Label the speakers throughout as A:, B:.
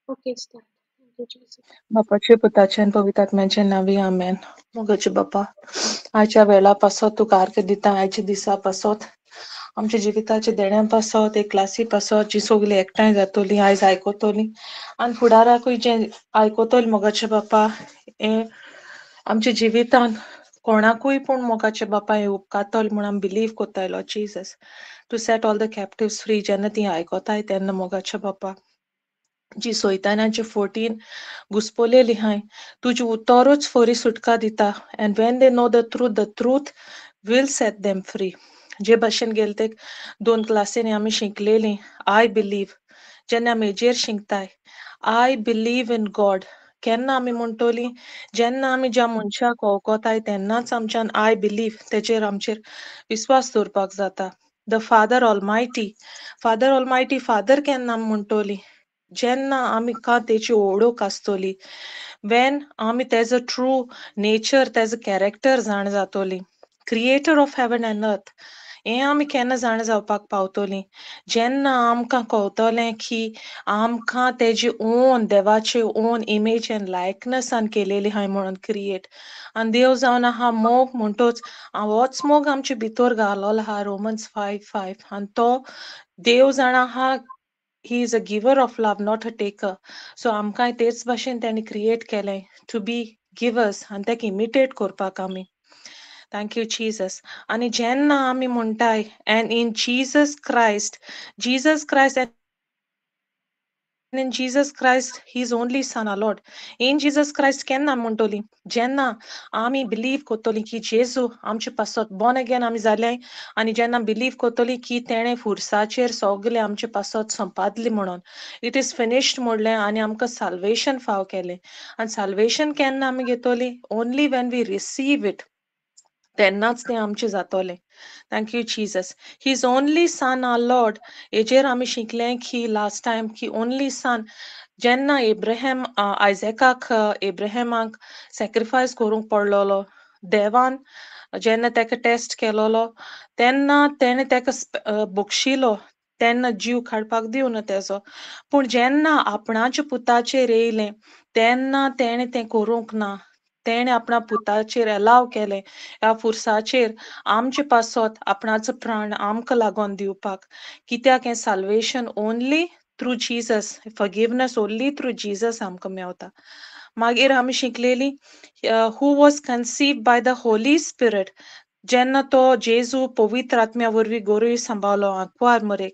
A: Okay, start. Thank you, Jesus.
B: बापाचे पुताचे आणि पवित्रात्म्याचे नावी आमेन. मोगाचे बापा, आयच्या वेळापासत तू कारके दिता आयच्या दिसापासत आमच्या जिविताच्या देण्यापासत एक क्लासी पासत जी सगळी एकठांय जातली आयज आयकतली आणि फुडाराकूय जे आयकतली मोगाचे बापा हे आमच्या जिवितान कोणाकूय पूण मोगाचे बापा हे उपकारतल म्हणून आमी बिलीव कोत्तायलो Jesus to set all the captives free जेन्ना ती आयकताय तेन्ना मोगाचे बापा जी सोयतानाचे 14 घुसपलेली हाय तुजी उतोरूच फोरी सुटका दिता and when they know the truth will set them free जे भाशेन गेलते 2 क्लासींनी आमी शिकलेली आय बिलीव जेन्ना आमी हेजेर शिकताय आय बिलीव इन गॉड केन्ना आमी म्हणटोली जेन्ना आमी ज्या मनशाक वळखताय तेन्नाच आमच्यान आय बिलीव तेचेर आमचेर विस्वास दवरपाक जाता द फादर ऑलमायटी फादर केन्ना आमी म्हणटोली जेन्ना आमी तेची ओळख आसतली वेन आमी तेजो ट्रू नेचर तेजो कॅरेक्टर जाण जातोली creator of heaven and earth हें आमी केन्ना जाण जावपाक पावतोली जेन्ना आमकां कळटलें की आमकां तेजी ओन देवाचे ओन इमेज एंड लायकनेसान केलेली हाय म्हणून क्रिएट आनी देव जावन आहा मोग म्हणटोच होच मोग आमचे भितर घालोलो आहा रोमन्स 5:5 आनी तो देव जाण आहा he is a giver of love not a taker so आमकांय तेच भाशेन तेणी क्रिएट केलें टू बी गिवर्स आनी तेका इमिटेट करपाक आमी थँक यू जीसस आनी जेन्ना आमी म्हणटाय and in Jesus Christ in Jesus Christ, His only Son, our Lord. In Jesus Christ, केन्ना म्हणटोली जेन्ना आमी बिलीव कोत्तोली की जेजू आमचे पासत बॉर्न अगेन आमी जाल्याय आनी जेन्ना बिलीव कोत्तोली की तेणें फुरसाचेर सोगलें आमचे पासत संपादली म्हणून इट इज फिनिश्ड म्हणलें आनी आमकां साल्वेशन फाव केलें आनी साल्वेशन केन्ना आमी घेतोली only when we receive it तेन्नाच तें आमचें जातोलें thank you Jesus his only son our lord हेजेर आमी शिकलें की लास्ट टायम की ओनली सन जेन्ना आयझॅकाक एब्राहिमाक सॅक्रिफायस करूंक पडलोलो देवान जेन्ना तेका टेस्ट केलोलो तेन्ना तेणें तेका बक्षिलो तेन्ना जीव काडपाक दिवना तेजो पूण जेन्ना आपणाच्या पुताचेर येयलें तेन्ना तेणें तें करूंक ना तेणें आपणा पुताचेर अलाव केलें ह्या फुरसाचेर आमचे पासत आपणाचो प्राण आमकां लागोन दिवपाक कित्याक हें salvation only through Jesus forgiveness only through Jesus आमकां मेवता मागीर आमी शिकलेली who was conceived by the holy spirit जेन्ना तो जेजू पवित्र आत्म्या वरवीं गोरवी सांबाळलो आंकवार मरेक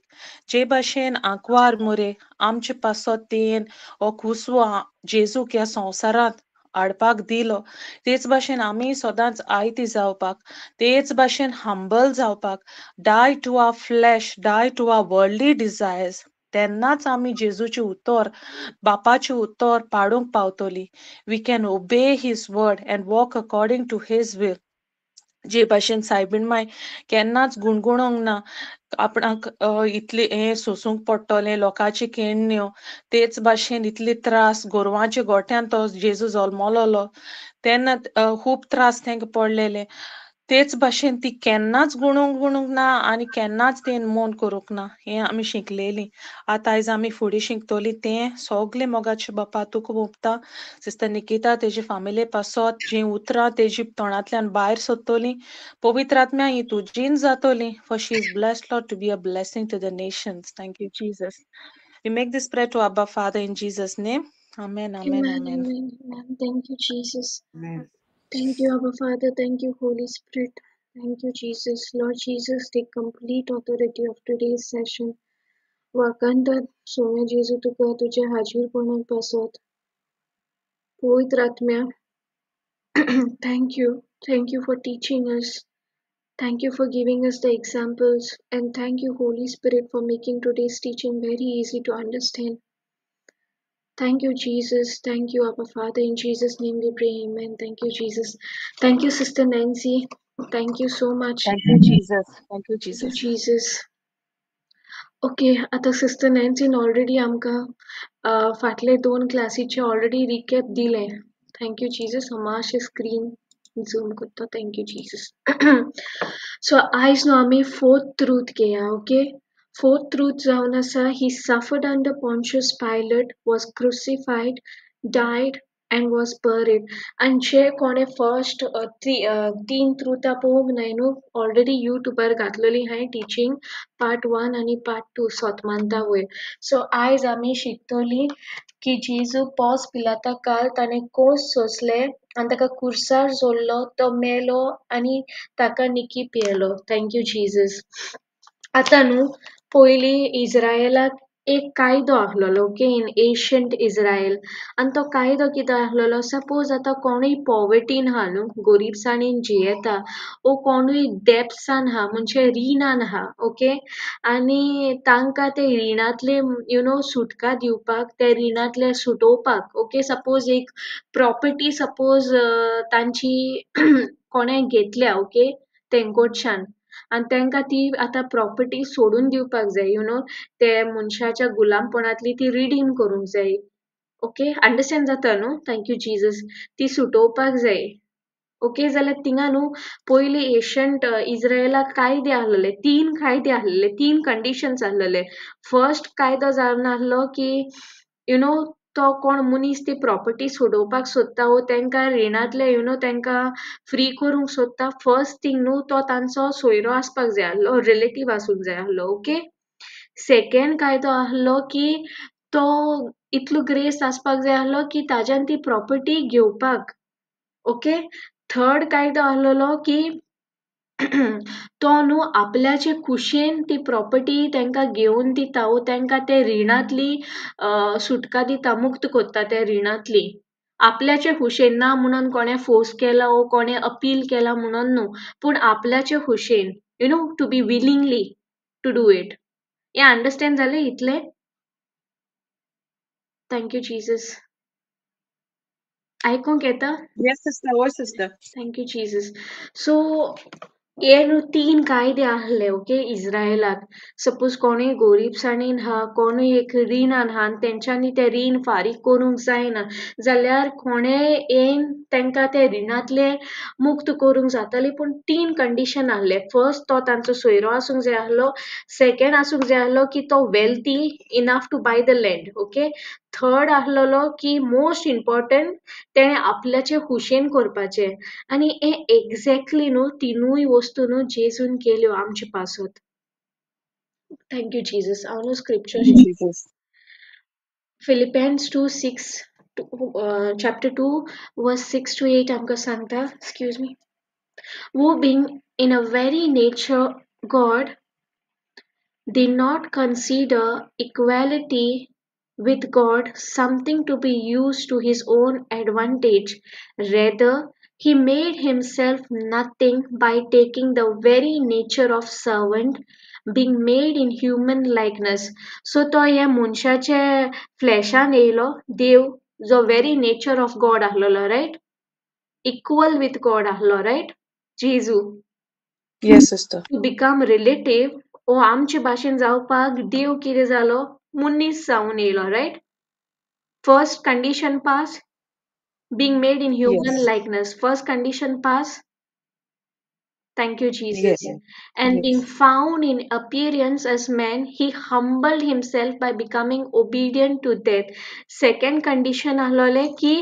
B: जे भाशेन आंकवार मरे आमचे पासत तेन हो कुसवो जेजूक ह्या संवसारांत हाडपाक दिलो तेच भाशेन आमी सदांच आयती जावपाक तेच भाशेन हंबल जावपाक die to our flesh die to our worldly desires तेन्नाच आमी जेजूचे उतर बापाचे उतर पाडूंक पावतली we can obey his word and walk according to his will जे भाशेन सायबीण माय केन्नाच गुणगुणोंक ना आपणाक इतले हें सोंसूंक पडटलें लोकांची केण्ण्यो तेच भाशेन इतले त्रास गोरवांच्या गोठ्यान तो जेजू जल्मलोलो तेन्ना खूब त्रास तेंका पडलेले तेच भाशेन ती केन्नाच गुणूंक ना आनी केन्नाच तें मोन करूंक ना हें आमी शिकलेलीं आतां आयज आमी फुडें शिकतलीं तें सोगलें मोगाचें बापा तुका मोगता सिस्टर निकिता तेजी फामिली पासत जीं उतरां तेजी तोंडांतल्यान भायर सरतलीं पवित्र आत्म्या ही तुजीन जातोली for she is blessed lord to be a blessing to the nations thank you Jesus we make this prayer to abba father in Jesus name amen amen
A: Amen,
B: amen
A: amen, amen. Thank you, Jesus. Thank you, Abba Father. Thank you, Holy Spirit. Thank you, Jesus. Lord Jesus, take complete authority of today's session. वाकांतात सोम्या जेजू तुका तुझ्या हाजीरपणाक पासत पवित्र आत्म्या thank you for teaching us. Thank you for giving us the examples, and thank you, Holy Spirit, for making today's teaching very easy to understand. Thank you, Jesus. Thank you, Abba Father. In Jesus' name we pray. Amen. Thank you, Jesus. Thank you, Sister Nancy. Thank you so much.
B: Thank you Jesus thank you
A: Thank you,
B: Jesus
A: Jesus. Okay, आता sister नॅन्सीन already आमकां फाटले 2 क्लासीचे already recap दिले. Thank you Jesus. हांव मातशें screen झूम करता. Thank you Jesus. सो आयज न्हू आमी 4th ट्रूथ घेया. ओके, Fourth truth जावन आसा, he suffered under Pontius Pilate, was crucified, died and was buried. And जे कोणे फर्स्ट तीन ट्रुथा पळोवंक नाय न्हू, ऑलरेडी युट्यूबार घातलेली हांवें टिचींग पार्ट 1 आनी पार्ट 2 सोतमांता वयर. सो आयज आमी शिकतली की जेजू पोस पिलाता काल ताणें कोस सोंसले आनी ताका कुर्सार जोडलो, तो मेलो आनी ताका निकी पियेलो. Thank you Jesus. आतां न्हू पयलीं इज्रायेलाक एक कायदो आहलोलो, ओके, इन एशियंट इज्रायल. आनी तो कायदो कितें आहलोलो, सपोज आतां कोणूय पॉवर्टीन आहा न्हू, गोरीबसाणीन जियेता, वो कोणूय डेप्सान आहा म्हणजे रिणान आहा, ओके, आनी तांकां ते रिणांतले सुटका दिवपाक, ते रिणांतले सुटोवपाक, ओके, सपोज एक प्रॉपर्टी सपोज तांची कोणें घेतल्या, ओके, तेंकोडच्यान आनी तांकां ती आतां प्रॉपर्टी सोडून दिवपाक जाय, ते मनशाच्या गुलामपणांतली ती रिडीम करूंक जाय. ओके, अंडरस्टँड जाता न्हू? Thank you Jesus. ती सुटोवपाक जाय. ओके, जाल्यार थिंगा न्हू पयलीं एशियंट इज्रायेलाक कायदे आहलेले, 3 कायदे आहलेले, 3 कंडिशन्स आहलेले. फर्स्ट कायदो जावन आहलो की तो कोण मनीस ती प्रॉपर्टी सोडोवपाक सोदता वो तांकां रिणांतले तांकां फ्री करूंक सोदता, फर्स्ट थिंग न्हू तो तांचो सोयरो आसपाक जाय आहलो, रिलेटीव आसूंक जाय आहलो. ओके, सेकंड कायदो आहलो की तो इतलो ग्रेस आसपाक जाय आहलो की ताज्यान ती प्रॉपर्टी घेवपाक. ओके, थर्ड कायदो आहलोलो की तो न्हू आपल्याचे खुशेन ती प्रॉपर्टी तांकां घेवन दिता वो तांकां ते रिणांतली सुटका दिता, मुक्त कोत्ता ते रिणांतली आपल्याचे खुशेन, ना म्हणून कोणें फोर्स केला वो कोणें अपील केला म्हणून न्हू, पूण आपल्याचे खुशेन, to be willingly to do it. हें अंडरस्टँड जालें इतलें? Thank you Jesus. आयकूंक येता?
B: Yes, sister. Voice, sister.
A: Thank you Jesus. So हे न्हू 3 कायदे आहले, ओके, इज्रायेलाक. सपोज कोणूय गोरीबसाणीन आहा, कोणूय एक रिणान आहा आनी तेंच्यांनी ते रीण फारीक करूंक जायना, जाल्यार कोणेय येवन तांकां ते रिणांतले मुक्त करूंक जाताली, पूण 3 कंडिशन आहले. फर्स्ट तो तांचो सोयरो आसूंक जाय आहलो, सेकंड आसूंक जाय आहलो की तो wealthy enough to buy the land, okay, third आहलोलो की मोस्ट इम्पॉर्टंट तेणें आपल्याचे खुशेन करपाचें. आनी हे एक्झॅक्टली न्हू तिनूय वस्तू न्हू जेजून केल्यो आमचे पासत. Thank you Jesus. हांव न्हू scripture
B: Jesus.
A: Philippines 2:6 chapter 2 verse 6 to 8 आमकां सांगता, excuse me, who being in a very nature God did not consider equality with God something to be used to his own advantage. Rather, he made himself nothing by taking the very nature of servant, being made in human likeness. So तो ह्या मनशाचे फ्लॅशान येयलो, देव जो very nature of God आहलोलो, right? Equal with God आहलो, right? Jeju.
B: Yes, sister.
A: To become relative ओ आमचे भाशेन जावपाक देव कितें जालो, मनीस जावन येयलो, right? First condition pass, being made in human
B: Yes.
A: likeness. First condition pass. Thank you, Jesus.
B: Yes.
A: And being
B: Yes.
A: found in appearance as man, he humbled himself by becoming obedient to death. Second condition आसलोले की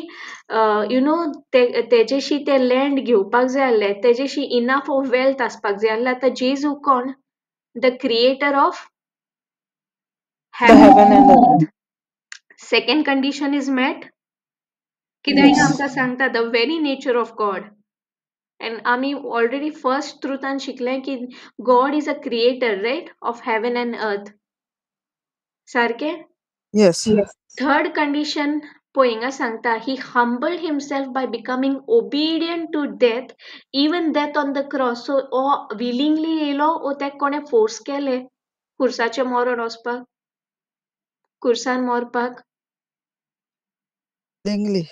A: तेजेशी ते land घेवपाक जाय आहले, तेजेशी enough of wealth आसपाक जाय आहलें. आतां जेजू कोण? The creator of
B: The heaven and the earth.
A: second condition is met. कित्याक
B: Yes.
A: आमकां सांगता the very nature of God. And आमी already first truth शिकलें की God is a creator, right, of heaven and earth. सारकें?
C: Yes.
B: Yes.
A: Third condition पोयिंगा सांगता he humbled himself by becoming obedient to death, even death on the cross. So O willingly येयलो ओ तेक कोणे force केले खुर्साचेर मरोन वचपाक, खुर्सान मरपाक?
C: Willingly.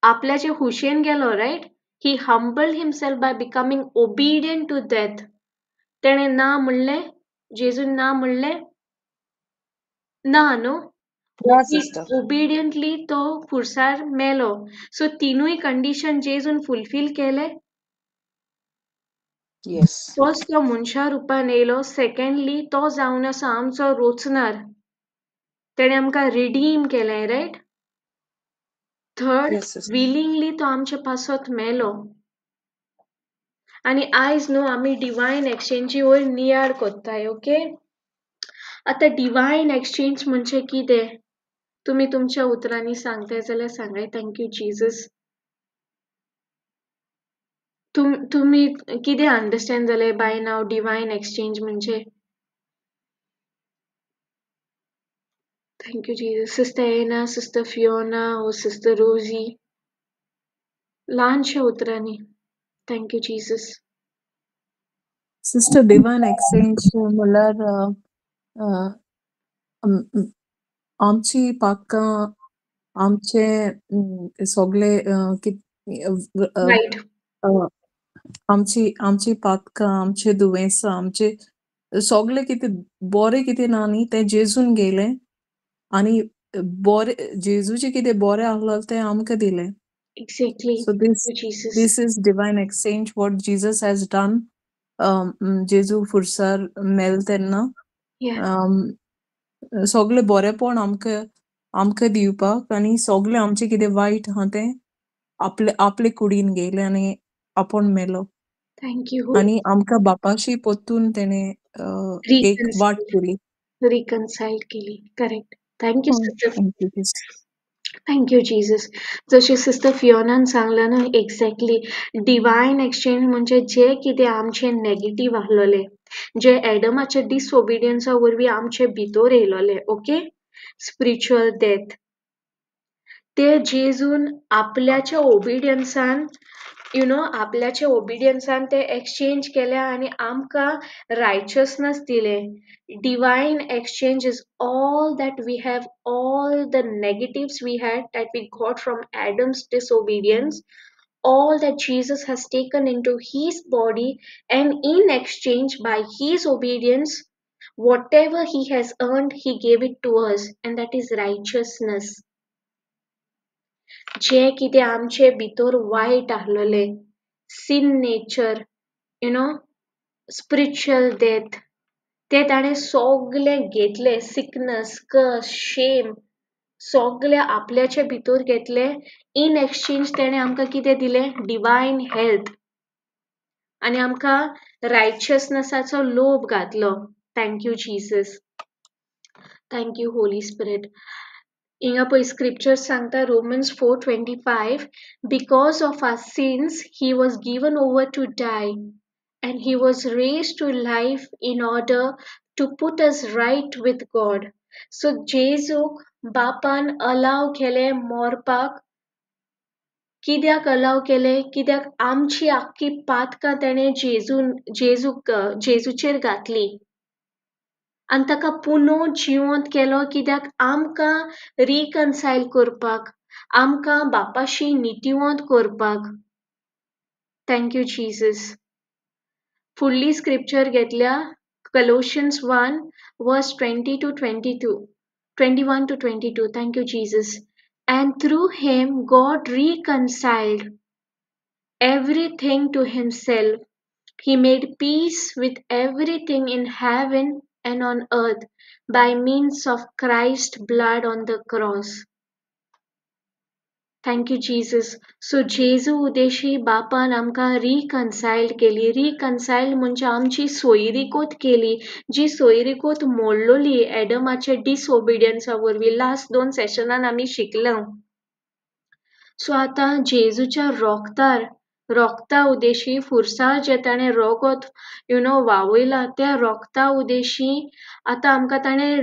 A: आपल्याचे हुशेन गेलो, right? He humbled himself by becoming obedient to death. तेणें ना म्हणलें, जेजून ना म्हणलें ना न्हू.
B: No, sister.
A: ओबिडियंटली तो खुर्सार मेलो. सो तिनूय कंडिशन जेजून फुलफील केले.
B: येस.
A: फर्स्ट तो मनशा रुपान येयलो, सेकंडली तो जावन आसा आमचो रोचणार. तेणे आमकां रिडीम केलें, right? Third,
B: yes sister.
A: Willingly तो आमचे पासत मेलो. आनी आयज न्हू आमी डिवायन एक्सचेंजी वयर नियाळ कोत्ताय, ओके? आतां डिवायन एक्सचेंज म्हणजे कितें? तुमी तुमच्या उतरांनी सांगताय जाल्यार सांगाय. Thank you Jesus. तुमी कितें अंडरस्टँड जाले बाय नाव डिवायन एक्सचेंज म्हणजे? Thank you Jesus. Sister Anna, sister Fiona ओ सिस्टर रोजी, ल्हानशा उतरांनी. Thank you Jesus.
C: Sister divine exchange म्हणल्यार आमची पाकां आमचे सगळे
A: रायट.
C: आमची पातकां आमचे दुयेंसां आमचे सगळे कितें बरें कितें ना न्ही तें जेजून गेलें आनी बरें जेजूचें कितें बरें आहलोलें तें आमकां दिलें.
A: Exactly.
C: So
A: thank you Jesus.
C: this is divine exchange what Jesus has done. जेजू फुरसार मेल तेन्ना
A: या.
C: सगळें बरेंपण आमकां दिवपाक आनी सगळें आमचें कितें वायट आहा तें आपले कुडीन गेलें आनी आपूण मेलो
A: थँक्यू.
C: आनी आमकां बापाशी पोत्तून तेणे एक वाट केली.
A: रिकन्साइल केली. Correct. Thank you sister.
C: Thank you Jesus.
A: Thank you Jesus. जशें सिस्टर फियोनान सांगलां ना, एक्झॅक्टली डिवायन एक्सचेंज म्हणजे जे कितें आमचे नेगेटीव आहलोले, जे एडमाच्या डिसओबिडियन्सा वरवीं आमचे भितर येयलोले, ओके? स्पिरिच्युअल डेथ, ते जेजून आपल्याच्या ओबिडियन्सान आपल्याच्या ओबिडियन्सान ते एक्सचेंज केल्या आनी आमकां रायचसनस दिलें. Divine exchange is all that we have, all the negatives we had that we got from Adam's disobedience, all that Jesus has taken into his body, and in exchange, by his obedience, whatever he has earned, he gave it to us, and that is righteousness. जे कितें आमचे भितर वायट आहलोले, sin nature, spiritual death, ते ताणें सगळें घेतलें. Sickness, कर्स, Shem सगळें आपल्याचे भितर घेतलें. इन एक्सचेंज तेणें आमकां कितें दिलें? डिवायन हेल्थ आनी आमकां रायचसनसाचो लोभ घातलो. Thank you Jesus. Thank you holy spirit. हिंगा पळय स्क्रिप्चर सांगता Romans 4:25, because of our sins he was given over to die and he was raised to life in order to put us right with God. So जेजूक बापान अलाव केले मोरपाक. कित्याक अलाव केले? कित्याक आमची आख्खी पातकां तेणें जेजूचेर घातली आनी ताका पुनो जिवंत केलो. कित्याक आमकां रिकन्सायल करपाक, आमकां बापाशी नितिवंत करपाक. Thank you Jesus. फुडली स्क्रिप्चर घेतल्या Colossians 1 verse 20 to 22, 21 to 22. Thank you Jesus. And through him God reconciled everything to himself. He made peace with everything in heaven and on earth by means of Christ's blood on the cross. Thank you Jesus. So जेजू उदेशी बापान आमकां reconciled केली. रिकन्सायल्ड म्हणजे आमची सोयरीकोत केली, जी सोयरीकोत मोडलोली एडमाचे डिसओबिडियन्सा वरवीं. Last 2 सेशनान आमी शिकलो. सो आतां जेजूच्या रोगता उदेशी फुरसार जे ताणें रोगत वावयला, त्या रोगता उदेशी आतां आमकां ताणें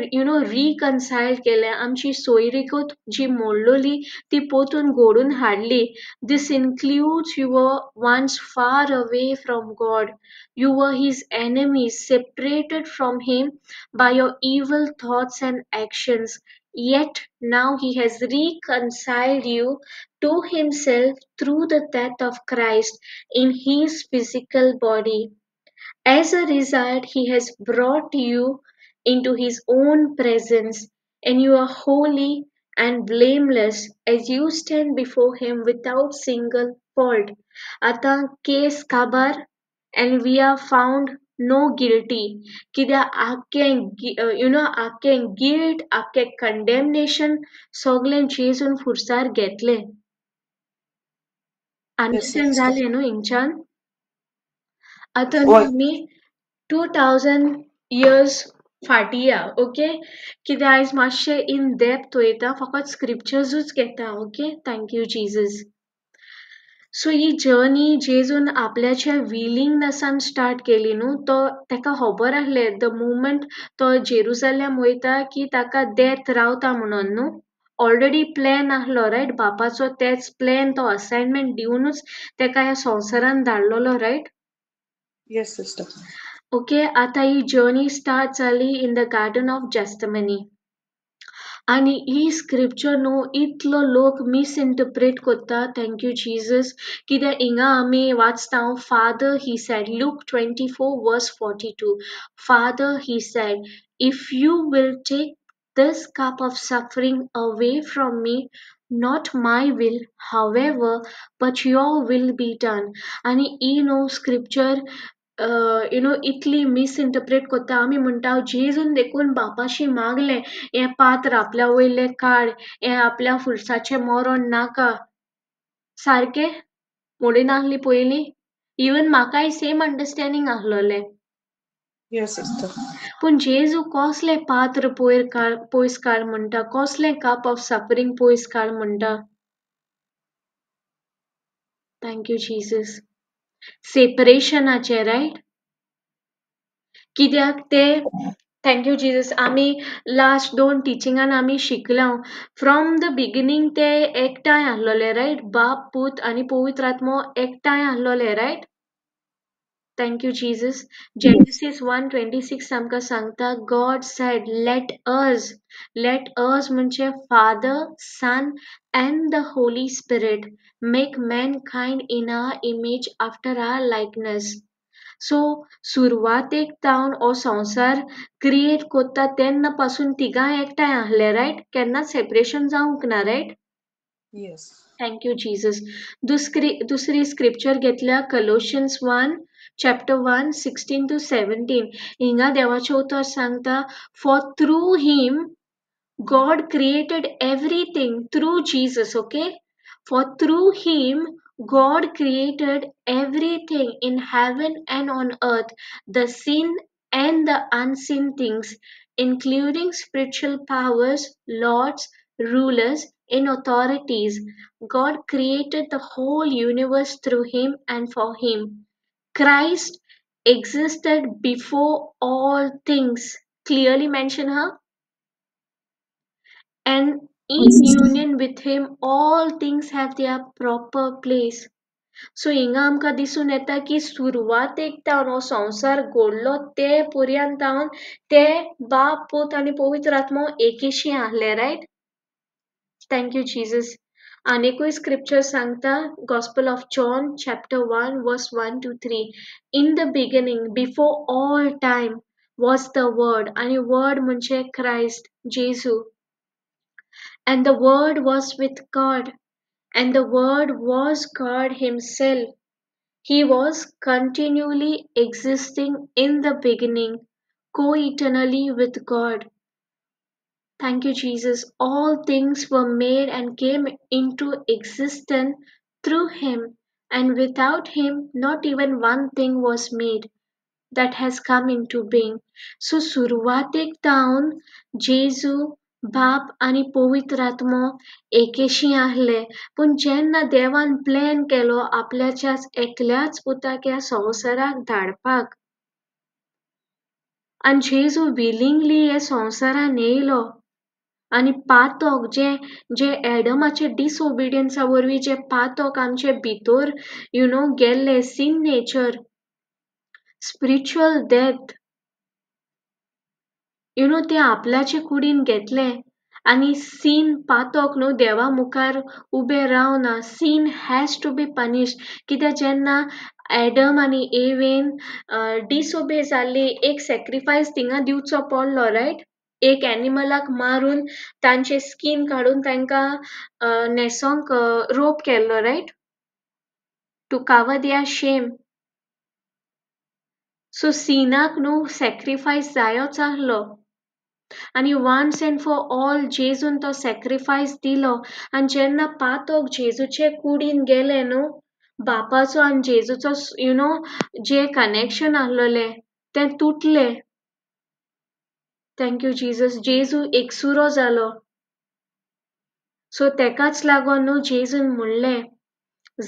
A: रिकन्सायल केलें. आमची सोयरीकोत जी मोडलोली ती पोतून घडून हाडली. This includes you were once far away from God. You were his enemies, separated from him by your evil thoughts and actions. Yet now he has reconciled you to himself through the death of Christ in his physical body. As a result, he has brought you into his own presence, and you are holy and blameless as you stand before him without single fault. आता case काबार and we are found no guilty. कित्याक आख्खें guilt, आख्खें condemnation सगळें जेजून फुडसार घेतलें. Understand जालें न्हू हिंगच्यान? आतां आमी 2000 years फाटी या, ओके? कित्याक आयज मातशें इन डेप्थ वयता, फकत स्क्रिप्चर्सूच घेता, okay? Thank you Jesus. So ही जर्नी जेजून आपल्याच्या विलिंगनेसान स्टार्ट केली न्हू, तो ताका खबर आहलें द मुमेंट तो जेरुसलेम वयता की ताका डेथ रावता म्हणून न्हू. ऑलरेडी प्लॅन आहलो रायट बापाचो, तेच प्लॅन तो असायनमेंट दिवनूच ताका ह्या संवसारान धाडलेलो रायट.
B: Yes, sister.
A: ओके, आतां ही जर्नी स्टार्ट जाली in the garden of Gethsemane. आनी ही स्क्रिप्चर न्हू इतलो लोक मिसइंटरप्रेट करता. Thank you Jesus. कित्याक हिंगा आमी वाचता father he said, Luke 24:42. Father he said, if you will take this cup of suffering away from me, not my will, however, but your will be done. आणि ही न्हू scripture इतली misinterpret करता. आमी म्हणटा जेजून देखून बापाशी मागलें हें पात्र आपल्या वयलें काड, हें आपल्या फुडसाचें मरण नाका. सारकें म्हणून आहली पयलीं. इवन म्हाकाय सेम अंडरस्टँडींग आहलोलें.
B: Yes, sister.
A: पूण जेजू कसलें पात्र पयस काड म्हणटा, कसलें कप ऑफ सफरींग पयस काड म्हणटा. Thank you Jesus. सेपरेशनाचें रायट. कित्याक ते थँक यू जीजस. आमी लास्ट 2 टिचिंगान आमी शिकला फ्रॉम द बिगिनींग ते एकठांय आहलोले रायट. बाप, पूत आनी पवित्र आत्मो एकठांय आहलोले right. Thank you Jesus. Genesis 1:26 आमकां सांगता God said let us. Let us म्हणजे father, son and the holy spirit make mankind in our image after our likeness. So सुरवातेक जावन हो संवसार क्रिएट करता तेन्ना पासून तिगांय एकठांय आहले रायट. केन्नाच सेपरेशन जावंक ना right.
B: Yes.
A: Thank you Jesus. दुसरी स्क्रिप्चर घेतल्या कलोशियन्स 1:16-17. हिंगा देवाचें उतर सांगता for through him God created everything through Jesus, okay? For through him God created everything in heaven and on earth, the seen and the unseen things, including spiritual powers, lords, rulers, and authorities. God created the whole universe through him and for him. Christ existed before all things. Clearly mention her. And in union with him, all things have their proper place. सो हिंगा आमकां दिसून येता की सुरवातेक जावन हो संवसार घडलो ते पर्यंत जावन ते बाप, पूत आनी पवित्र आत्मो एकेशी आहले रायट. Thank you Jesus. आनीकूय स्क्रिप्चर सांगता gospel of John chapter 1:1-3. In the beginning before all time was the word. आनी वर्ड म्हणजे क्रायस्ट जेजू. And the Word was with God, and the Word was God Himself. He was continually existing in the beginning, co-eternally with God. Thank you, Jesus. All things were made and came into existence through Him, and without Him, not even one thing was made that has come into being. So, सुरवातेक जावन जेजू, बाप आनी पवित्र आत्मो एकेशी आहले. पूण जेन्ना देवान प्लॅन केलो आपल्याच्या एकल्याच पुताक ह्या संवसाराक धाडपाक आनी जेजू विलिंगली हे संवसारान येयलो आनी पातक जे एडमाचे डिसओबिडियन्सा वरवीं जे पातक आमचे भितर गेल्ले सीन नेचर, स्पिरिच्युअल डेथ ते आपल्याचे कुडीन घेतले आनी सीन पातक न्हू देवा मुखार उबे रावना. Sin has to be punished. कित्याक जेन्ना एडम आनी एवेन डिसओबे जाल्ली एक सॅक्रिफायस थिंगा दिवचो पडलो रायट. एक एनिमलाक मारून तांचे स्कीन काडून तांकां न्हेसोंक रोप केल्लो right to cover their shame. So सिनाक न्हू सॅक्रिफायस जायोच आहलो आनी वन्स एंड फॉर ऑल जेजून तो सॅक्रिफायस दिलो आनी जेन्ना पातोक जेजूचे कुडीन गेले न्हू बापाचो आनी जेजूचो जे कनेक्शन आहलोले ते तुटले. Thank you Jesus. जेजू एकसुरो जालो. सो तेकाच लागोन न्हू जेजून म्हणलें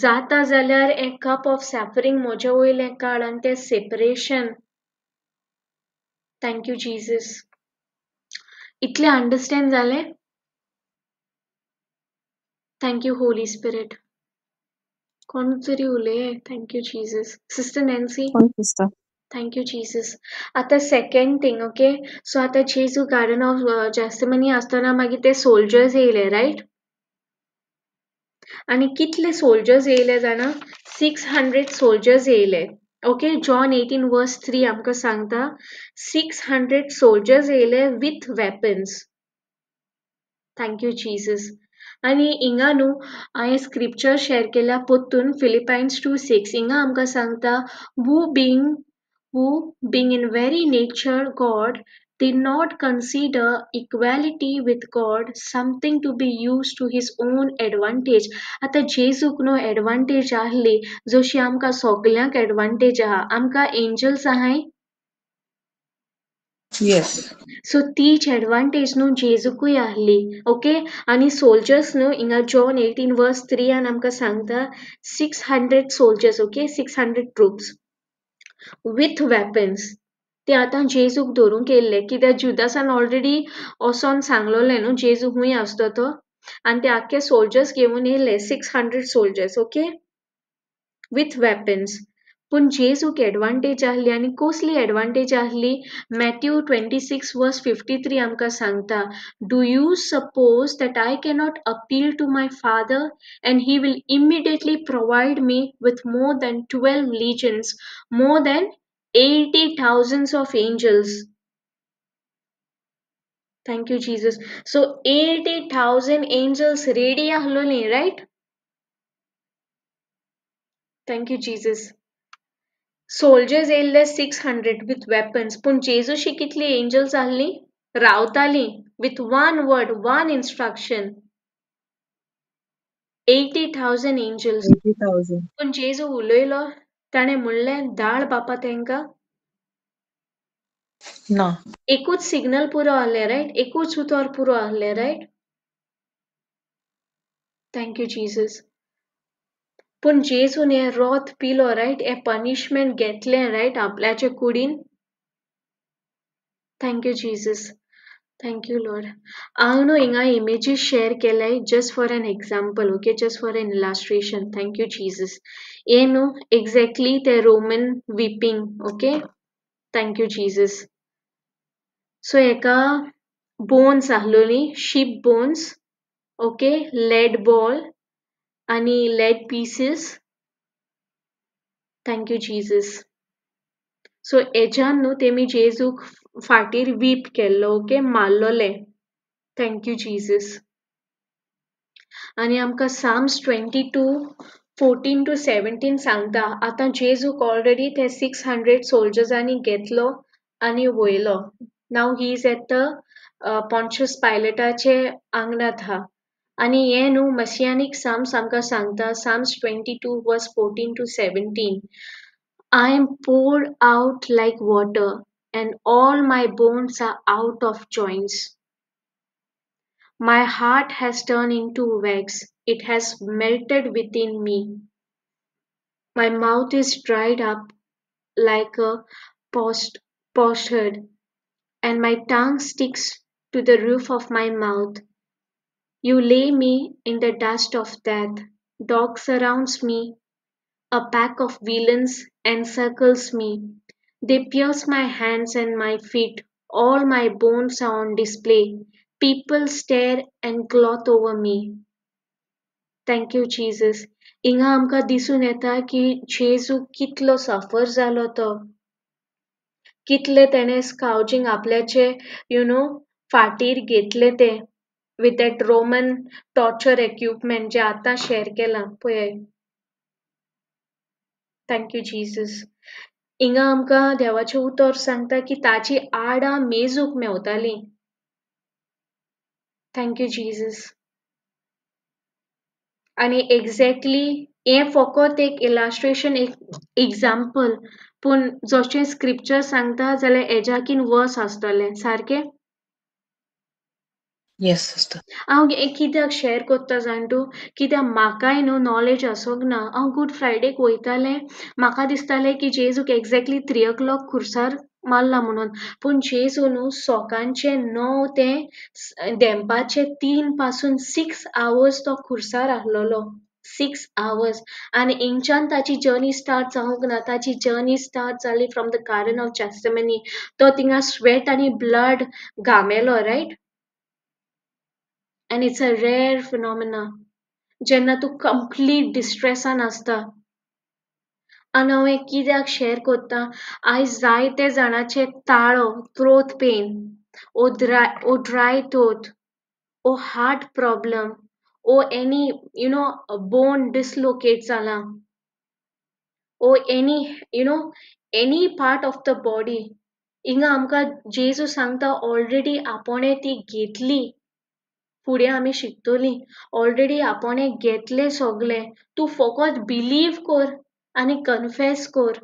A: जाता जाल्यार ए कप ऑफ सफरींग म्हजे वयलें काड आनी तें सेपरेशन. Thank you Jesus. इतलें अंडरस्टँड जालें? Thank you holy spirit. कोण तरी उलय. Thank you Jesus. Sister Nancy.
C: कोण सिस्टर?
A: Thank you Jesus. आतां सेकंड थिंग ओके. सो आतां जेजू गार्डन ऑफ जेस्टिमनी आसतना मागीर ते सोल्जर्स येयले रायट. आनी कितले सोल्जर्स येयले जाणा 600 सोल्जर्स येयले. ओके जॉन 18:3 आमकां सांगता 600 सोल्जर्स येयले with weapons. Thank you Jesus. आनी हिंगा न्हू हांवें स्क्रिप्चर शेअर केल्या पोत्तून फिलिपायन्स 2:6 हिंगा आमकां सांगता who being in very nature God did not consider equality with God something to be used to his own advantage. आतां जेजूक न्हू एडवांटेज आहली जशी आमकां सगल्यांक एडवांटेज आहा. आमकां एंजल्स आहाय
C: येस.
A: सो तीच एडवांटेज न्हू जेजूकूय आहली. ओके आनी सोल्जर्स न्हू हिंगा जॉन 18:3 आमकां सांगता 600 soldiers. Okay 600 troops with weapons. ते आतां जेजूक धरूंक येयल्ले कित्याक जुदासान ऑलरेडी असोन सांगलोलें न्हू जेजू हूंय आसतो तो आनी ते आख्खे सोल्जर्स घेवन येयले 600 सोल्जर्स. Okay with weapons. पूण जेजूक एडवांटेज आहली आनी कसली एडवांटेज आहली. मॅथ्यू 26:53 आमकां सांगता do you suppose that I cannot appeal to my father and he will immediately provide me with more than 12 legions, more than 80,000 of angels. Thank you Jesus. So 80,000 angels ready ahlo ni, right? Thank you Jesus. Soldiers येयल्ले 600 with weapons. पूण जेजूशी कितली angels आहली रावताली with one word, one instruction. 80,000 angels.
C: 80,000.
A: पूण जेजू उलयलो ताणें म्हणलें धाड बापा तेंकां.
C: ना.
A: एकूच सिग्नल पुरो आहलें रायट. एकूच उतर पुरो आहलें रायट. Thank you Jesus. पूण जेजून हें रोथ पिलो रायट. हें पनिशमेंट घेतलें रायट आपल्याचे कुडीन. Thank you Jesus. Thank you lord. हांव न्हू हिंगा इमेजीस शेअर केल्याय just for an example. Okay just for an illustration. Thank you Jesus. हे न्हू एक्झॅक्टली ते Roman weeping. Okay thank you Jesus. So हेका बोन्स आहलोली sheep bones. Okay lead ball आनी lead pieces. Thank you Jesus. So हेच्यान न्हू तेमी जेजूक फाटीर वीप केल्लो. ओके मारलोले. Thank you Jesus. आनी आमकां साम्स 22:14-17 सांगता आतां जेजूक ऑलरेडी ते 600 सोल्जर्सांनी घेतलो आनी वयलो. Now he is at the Pontius पायलटाचे आंगणात हा. आनी हे न्हू मसियानीक साम्स आमकां सांगता Psalms 22:14-17 I am poured out like water and all my bones are out of joints. My heart has turned into wax. It has melted within me. My mouth is dried up like a potsherd, and my tongue sticks to the roof of my mouth. You lay me in the dust of death. Dogs surrounds me. A pack of villains encircles me. They pierce my hands and my feet. All my bones are on display. People stare and gloat over me. Thank you, Jesus. हिंगा आमकां दिसून येता की जेजू कितलो सफर जालो तो. कितले तेणे स्काउजिंग आपल्याचे फाटीर घेतले ते with that Roman torture equipment जे आतां शेअर केलां पळय. Thank you Jesus. हिंगा आमकां देवाचें उतर सांगता की ताची आडां मेजूंक मेवतालीं. Thank you Jesus. आनी एक्झॅक्टली हें फकत एक इलास्ट्रेशन, एक एग्जाम्पल, पूण जशें स्क्रिप्चर सांगता जाल्यार हेज्याकीन वर्स आसतलें, सारकें?
B: Yes, sister.
A: हांव कित्याक शेअर कोत्ता जाण तूं, कित्याक म्हाकाय न्हू नॉलेज आसूंक ना. हांव गूड फ्रायडेक वयतालें, म्हाका दिसतालें की जेजूक एक्झॅक्टली 3 o'clock खुर्सार मारला म्हणून, पूण जेजू न्हू सकाळचे 9 ते देंपाचे 3 पासून 6 hours तो खुर्सार आहलोलो. 6 hours. आनी हिंगच्यान ताची जर्नी स्टार्ट जावंक ना. ताची जर्नी स्टार्ट जाली from the garden of Gethsemane. तो थिंगा स्वेट आनी ब्लड घामेलो, right? And it's a rare phenomena. जेन्ना तूं कंप्लीट डिस्ट्रेसान आसता. आनी हांव कित्याक शेअर कोत्ता, आयज जायते जाणांचे ताळो, थ्रोट पेन, ओ ड्राय थ्रोट, ओ हार्ट प्रॉब्लम, ओ एनी बोन डिसलोकेट जाला, ओ any part of the body. हिंगा आमकां जेजू सांगता ऑलरेडी आपोणें ती घेतली. फुडें आमी शिकतलीं. ऑलरेडी आपोणें घेतलें सगलें. तूं फकत बिलीव कर आनी कन्फेस कर.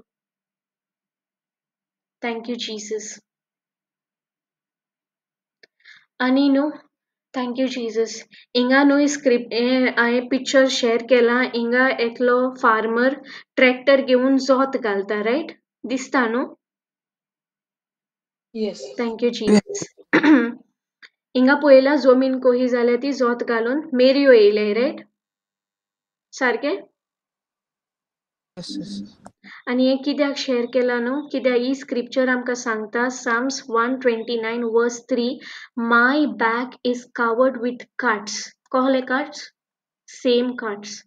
A: Thank you Jesus. आनी न्हू, थँक यू जीजस. हिंगा न्हू हांवें पिक्चर शेअर केला. हिंगा एकलो फार्मर ट्रॅक्टर घेवन जोत घालता, रायट? दिसता न्हू?
B: Yes.
A: Thank you Jesus. हिंगा पळयला जमीन कशी जाल्या ती जोत घालून मेरयो येयले, रायट? सारकें?
B: Yes, yes.
A: आनी हें कित्याक शेअर केला न्हू, कित्याक ही स्क्रिप्चर आमकां सांगता Psalms 129 verse 3, my back is covered with cuts. कहले cuts? Same cuts.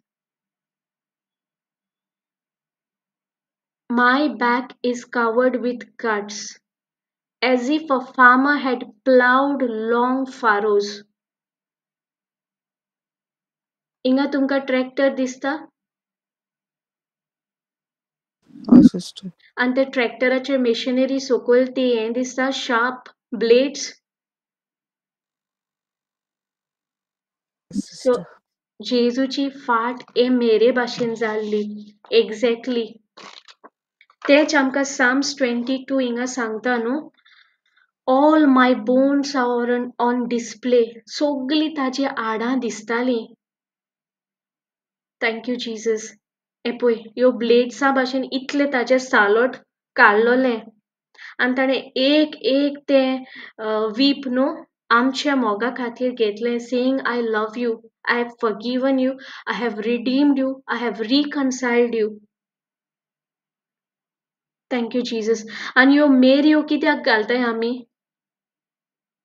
A: My back is covered with cuts, as if a farmer had plowed long furrows. हिंगा तुमकां ट्रॅक्टर दिसता?
C: sister.
A: आनी ते ट्रॅक्टराचेर मेशिनरी सकयल ती हें दिसता, शार्प ब्लेड्स. सो जेजूची फाट हे मेरे भाशेन जाल्ली. एक्झॅक्टली तेच आमकां Psalms 22 हिंगा सांगता न्हू, all my bones are on display. सगळीं ताजी हाडां दिसतालीं. Thank you Jesus. हे पळय, ह्यो ब्लेड्सा भाशेन इतले ताजे सालोट काडलोले आनी ताणें एक एक तें वीप न्हू आमच्या मोगा खातीर घेतलें, saying I love you, I have forgiven you, I have redeemed you, I have reconciled you. Thank you Jesus. आनी ह्यो मेरयो कित्याक घालताय आमी?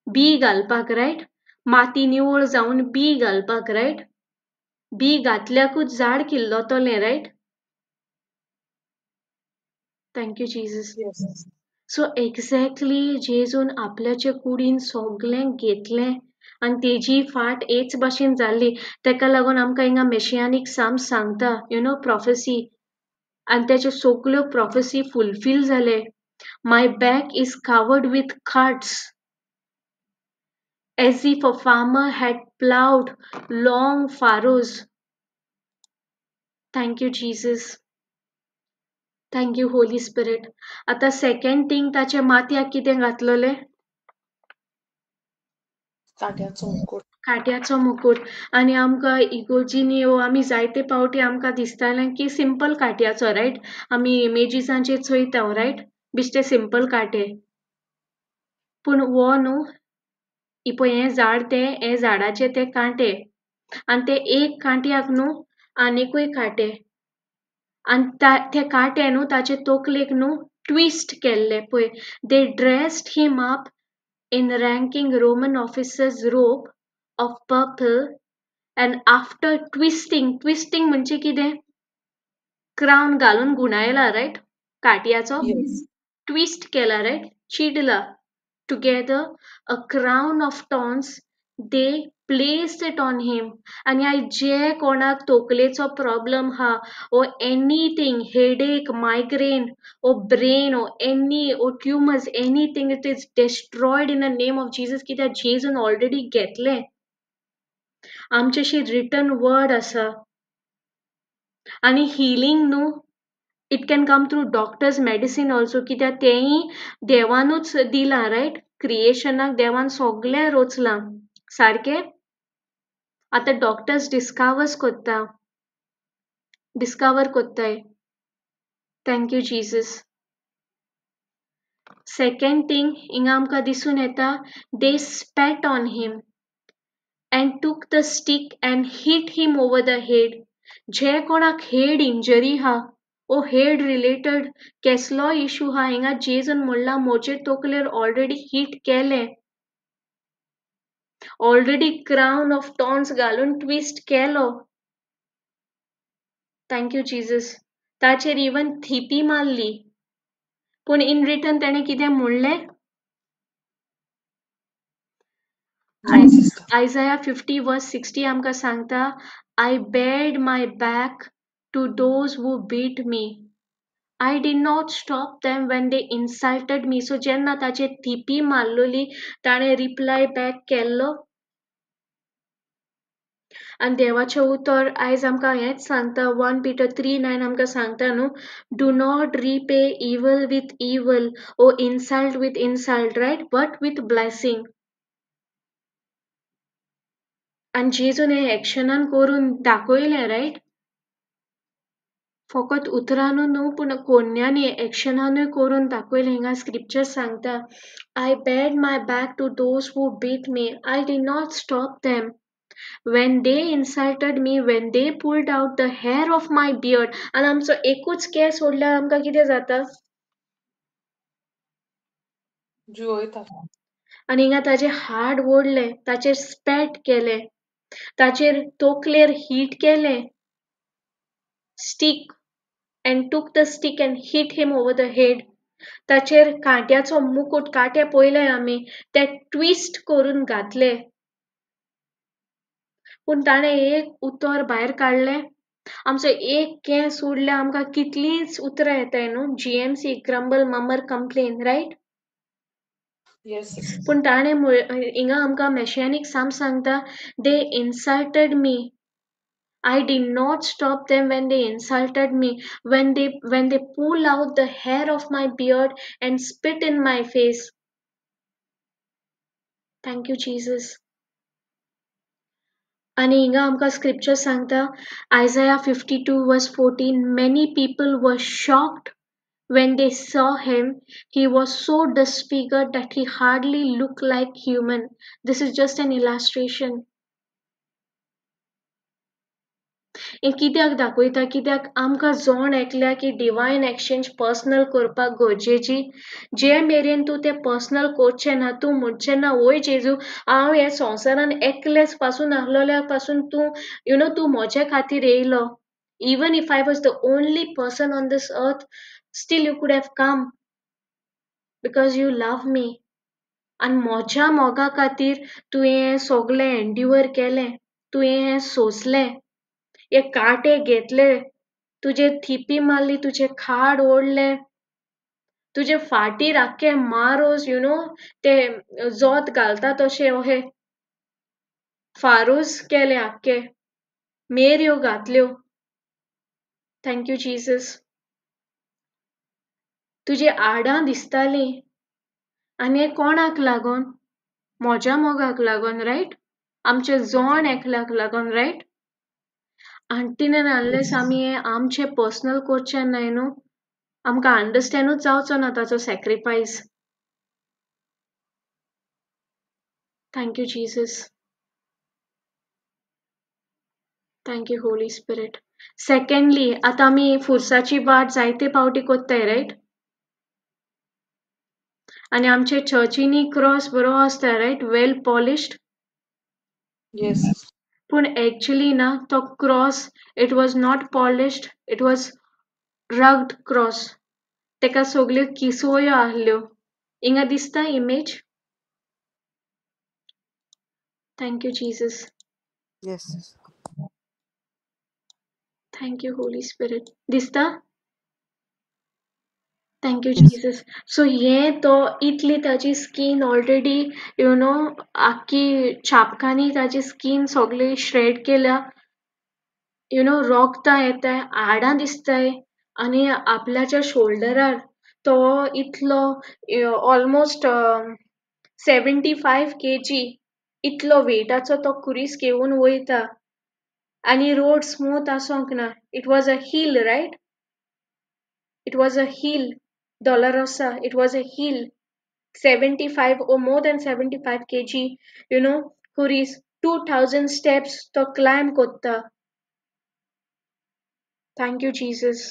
A: बी घालपाक, रायट? माती निवळ जावन बी घालपाक, रायट? बी घातल्याकूच झाड किल्लोतलें, right? Thank you Jesus.
B: Yes.
A: So exactly जेजून आपल्याचे कुडीन सगळें घेतलें आनी तेजी फाट हेच भाशेन जाल्ली. तेका लागून आमकां हिंगा मेशियानीक Psalms सांगता, प्रॉफेसी, आनी तेच्यो सगल्यो प्रॉफेसी फुलफील जाले. My back is covered with cuts, as if a farmer had plowed long furrows. Thank you, Jesus. Thank you, Holy Spirit. आता सेकंड थिंग ताचे माथ्याक कितें घातलेलें?
B: काट्याचो मुकुट.
A: काट्याचो मुकुट. आनी आमकां इगोर्जीनी आमी जायते पावटी आमकां दिसतालें की सिंपल काट्याचो, रायट? आमी इमेजीसांचेर चोयता, रायट? बिश्टे सिंपल काटे. पूण हो न्हू, ही पळय हें झाड हे झाडाचे ते कांटे, आनी ते एक कांट्याक न्हू आनिकूय कांटे, आनी ते कांटे न्हू ताचे तकलेक न्हू ट्विस्ट केल्ले पळय. They dressed him up in ranking Roman officers' robe of purple, and after twisting म्हणजे कितें? क्राऊन घालून गुणायला, रायट? काट्याचो
B: Yes.
A: ट्विस्ट केला, riot? चिडला. Together a crown of thorns they placed it on him. And I je konak toklecho problem ha, or anything, headache, migraine, or brain, or any, or tumors, anything, it is destroyed in the name of Jesus. Ki that Jesus already घेतले. आमचेशी written word असा. आणि healing न्हू, it can come through doctors medicine also, कित्याक तेही देवानूच दिला, right. क्रिएशनाक देवान सगळें रोचलां, सारकें. आता डॉक्टर्स डिस्कवर कोत्ताय. Thank you Jesus. Second thing हिंगा आमकां दिसून येता, they spat on him and took the stick and hit him over the head. जे कोणाक हेड इंजरी हा, ओ हेड रिलेटेड केसलो इशू हा, हिंगा जेजन म्हणला मोचे तोकलेर ऑलरेडी हिट केले, ऑलरेडी क्राउन ऑफ टॉन्स घालून twist Kelo. Thank you Jesus. ताचेर इवन थिपी मारली, पूण इन रिटर्न तेणे कितें म्हणलें? Isaiah 50 verse 60 आमकां सांगता, I bared my back to those who beat me. I did not stop them when they insulted me. So जेन्ना ताचे थिपी मारलोली, ताणे रिप्लाय बॅक केल्लो. आणि देवाचें उतर आयज आमकां हेंच सांगता, 1 Peter 3:9 आमकां सांगता न्हू, do not repay evil with evil or insult with insult, right, but with blessing. आणि जेजून हें एक्शनान करून दाखयलें, रायट. फकत उतरानू न्हू, पूण कोन्यांनी एक्शनानूय करून दाखयलें. हिंगा स्क्रिप्चर सांगता, I bared my back to those who beat me. I did not stop them. When they insulted me, when they pulled out the hair of my beard. आनी आमचो एकूच केस सोडल्यार आमकां कितें जाता?
B: जीव वयता.
A: आनी हिंगा ताजे हाड ओडले, ताचेर स्पॅट केले, ताचेर तोकलेर हीट केले, stick, and took the stick and hit him over the head. ताचेर कांट्याचो मुकुट, कांटे पयले आमी, ते ट्विस्ट करून घातले. पूण ताणें एक उतर भायर काडलें. आमचो एक केंस उडल्यार आमकां कितलींच उतरां येताय न्हू, GMC, ग्रंबल, ममर, कंप्लेन, रायट. पूण ताणें हिंगा आमकां मेशियानीक साम सांगता, दे insulted me. I did not stop them when they insulted me, when they pull out the hair of my beard and spit in my face. Thank you, Jesus. आणि हिंगा आमकां scripture सांगता, Isaiah 52 verse 14, many people were shocked when they saw him. He was so disfigured that he hardly looked like human. This is just an illustration. हें कित्याक दाखयता, कित्याक आमकां जोण एकल्या की डिवायन एक्सचेंज पर्सनल करपाक गरजेची. जे मेरेन तूं तें पर्सनल करचें ना, तूं म्हणचें ना, ओय जेजू हांव ह्या संवसारान एकलेच पासून आहलोल्या पासून तूं तूं म्हजे खातीर येयलो. Even if I was the only person on this earth, still you could have come because you love me. आनी म्हज्या मोगा खातीर तुवें सगळें एंड्युअर केलें, तुवें हें सोंसलें, हे कांटे घेतले, तुजे थिपी मारली, तुजे खाड ओडले, तुजे फाटीर आख्खे मारोस ते जोत घालता तशे ओहे फारूस केले, आख्खे मेऱ्यो घातल्यो. Thank you Jesus. तुजे आडां दिसतालीं, आनी हें कोणाक लागून? म्हज्या मोगाक लागून, रायट. आमचे जोण एकल्याक लागून, रायट. until and unless आमी आमचे पर्सनल करचें न्हय न्हू, आमकां अंडरस्टँडूच जावचो ना ताचो sacrifice. Thank you Jesus. Thank you holy spirit. Secondly, आतां आमी फुरसाची वाट जायते पावटी कोत्ताय, रायट. आनी आमचे चर्चीनी क्रॉस बरो आसता, रायट, वेल पॉलिश्ड. पूण एक्चुअली ना, तो cross it was not polished, it was rugged cross. तेका सगल्यो किसवयो आहल्यो. हिंगा दिसता image. Thank you, Jesus.
D: Yes.
A: Thank you, Holy Spirit. Dista? Thank you,
D: Yes.
A: Jesus. So ये तो इतली ताची स्किन ऑलरेडी आखी छापकांनी ताची स्किन सगळी श्रेड केल्या रोगता येताय आडां दिसताय आणि आपल्याच्या शोल्डरार तो इतलो ऑलमोस्ट 75 kg इतलो वेटाचो तो कुरीस घेऊन वयता आणि रोड स्मूथ आसोंक ना. It was a hill right. It was a hill, Dolorosa. It was a hill, 75 or more than 75 kg, Kuris, 2000 steps to climb kotta. Thank you, Jesus.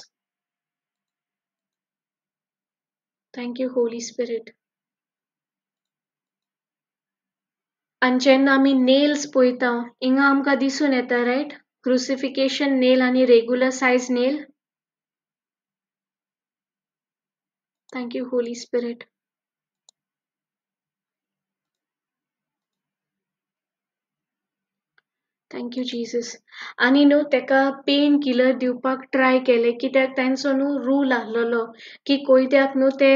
A: Thank you, Holy Spirit. And जेन्ना आमी nails पळयता, हिंगा आमकां दिसून येता, right? Crucifixion nail आणि regular size nail. Thank you, Holy Spirit. Thank you, Jesus. आणि तेका पेन किलर दिवपाक ट्राय केले कित्याक तांचो रूल आहलोलो की कोयत्याक ते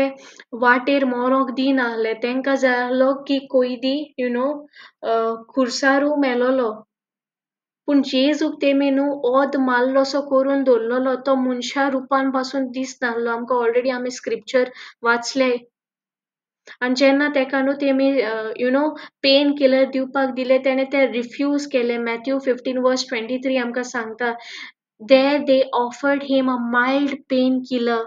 A: वाटेर मोरोंक दिनाहले. तांकां जाय आहलो की कोयदी खुर्सारू मेलोलो. पूण जेजूक तेमी ओद मारलोसो करून दवरलोलो तो मनशा रुपान पासून दिसनाहलो. आमकां ऑलरेडी आमी स्क्रिप्चर वाचले. आणि जेन्ना तेका तेमी पेन किलर दिवपाक दिले तेणे ते रिफ्यूज केले. मॅथ्यू 15:23 आमकां सांगता. There they offered him a mild painkiller,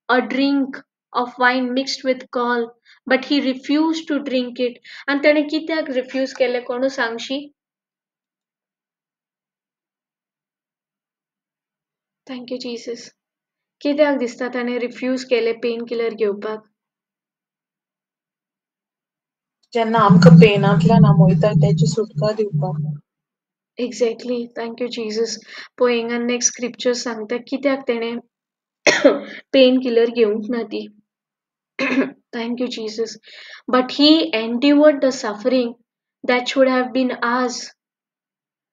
A: a drink of wine mixed with gall, but he refused to drink it. आणि तेणे कित्याक रिफ्यूज केले कोणू सांगशी? Thank you Jesus. कित्याक दिसता ताणें रिफ्यूज केले पेन किलर घेवपाक?
B: जेन्ना आमकां पेनांतल्यान आमोयता तेची सुटका दिवपाक.
A: एक्झॅक्टली. Thank you Jesus. पळय हिंगा नेक्स्ट स्क्रिप्चर सांगता कित्याक तेणें पेन किलर घेवंक ना ती. Thank you, Jesus. But he endured the suffering that should have been ours,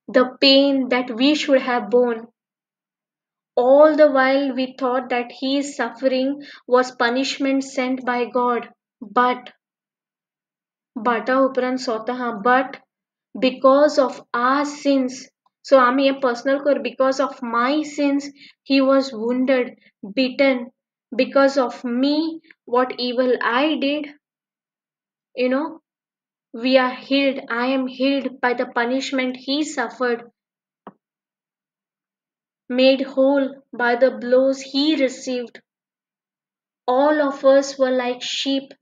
A: the pain that we should have borne. All the while we thought that his suffering was punishment sent by God. But because of our sins, so आमी हे personal कर, because of my sins he was wounded, beaten. Because of me, what evil I did, we are healed. I am healed by the punishment he suffered, made whole by the blows he received. All of us were like sheep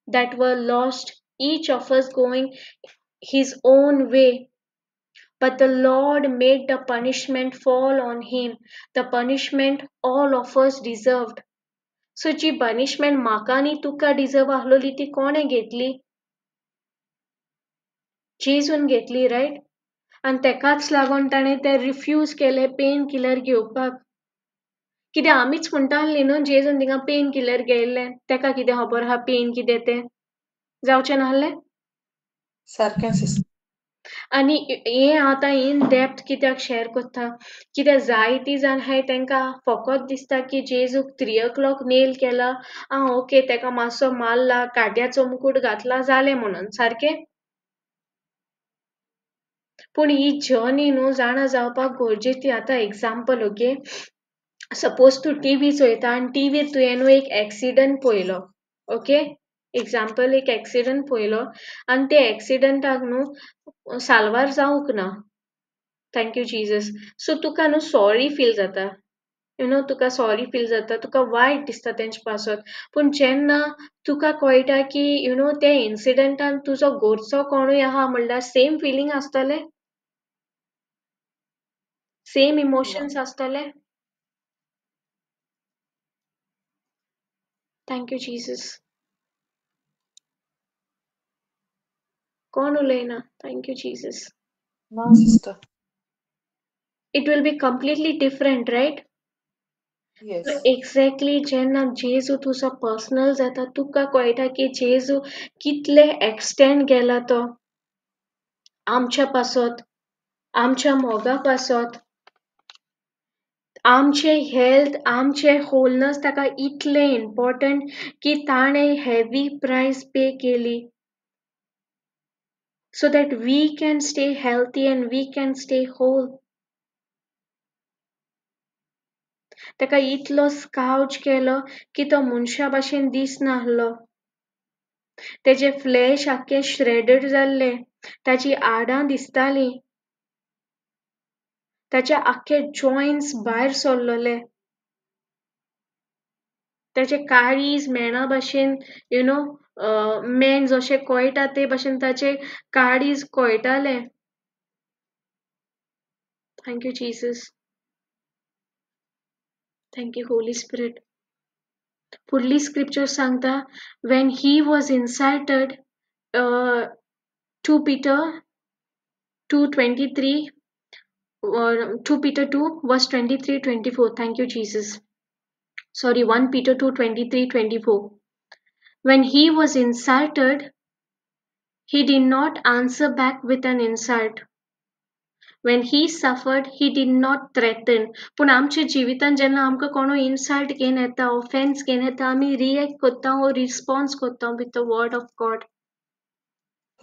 A: that were lost, each of us going his own way. But the Lord made the punishment fall on him, the punishment all of us deserved. So जी punishment म्हाका आनी तुका deserve आहलोली ती कोणे घेतली? जेजून घेतली, right? आणि तेकाच लागून ताणें ते रिफ्यूज केले पेन किलर घेवपाक. कित्याक आमीच म्हणटाली जेजून थिंगा पेन किलर घेयल्ले, तेका कितें खबर आहा पेन कितें तें? जावचें नाहलें?
B: सारकें सिस्टर.
A: आणि हे आतां इन डेप्थ कित्याक शेअर करता कित्याक जायतीं जाण हाय तांकां फकत दिसता की जेजूक 3 o'clock नेल केला, ओके तेका मातसो मारला, काट्याचो मुकूट घातला, जालें म्हणून. सारकें? पूण ही जर्नी जाणा जावपाक गरजेची. आतां एक्झाम्पल, ओके, सपोज तूं टीव्ही चोयता आनी टीव्हीर तुवें एक एक्सिडंट पळयलो, ओके, एक्झाम्पल एक एक्सिडंट पळयलो आनी ते एक्सिडंटाक साल्वार जावंक ना. Thank you Jesus. सो तुका सॉरी फील जाता, तुका सॉरी फील जाता, तुका वायट दिसता तेंचे पासत. पूण जेन्ना तुका कळटा की ते इन्सिडंटान तुजो घरचो कोणूय आहा म्हणल्यार सेम फिलींग आसतलें, सेम इमोशन्स आसतले. Thank you Jesus. कोण उलयना? Thank you Jesus.
B: ना sister.
A: It will be completely different, right?
B: Yes.
A: Exactly जेन्ना जेजू तुजो पर्सनल जाता तुका कळटा की जेजू कितले एक्सटेंड गेला तो. आमच्या पासत आमच्या मोगा पासत आमचे हेल्थ आमचे होलनेस ताका इतले इम्पॉर्टंट की ताणें हेवी प्राइस पे केली so that we can stay healthy and we can stay whole. ताका इतलो स्काउच केलो की तो मनशा भाशेन दिसनाहलो तेजे फ्लॅश आख्खे श्रेडेड जाल्ले ताची आडां दिसतालीं ताचे आख्खे जॉइंट्स भायर सरलोले ताचे काळीज मेणा भाशेन मेण जशें कोयटा ते भाशेन ताचे काळीज कोयटाले. Thank you, Jesus. Thank you, Holy Spirit. Fully scripture सांगता when he was insulted, 2 Peter 2:23 or 2 Peter 2 verse 23-24. Thank you, Jesus. Sorry, 1 Peter 2:23-24. When he was insulted, he did not answer back with an insult. When he suffered, he did not threaten. पूण आमच्या जिवितान जेन्ना आमकां कोणो insult घेवन येता, offence घेवन येता, आमी react करता वो रिस्पॉन्स करता with the word of God.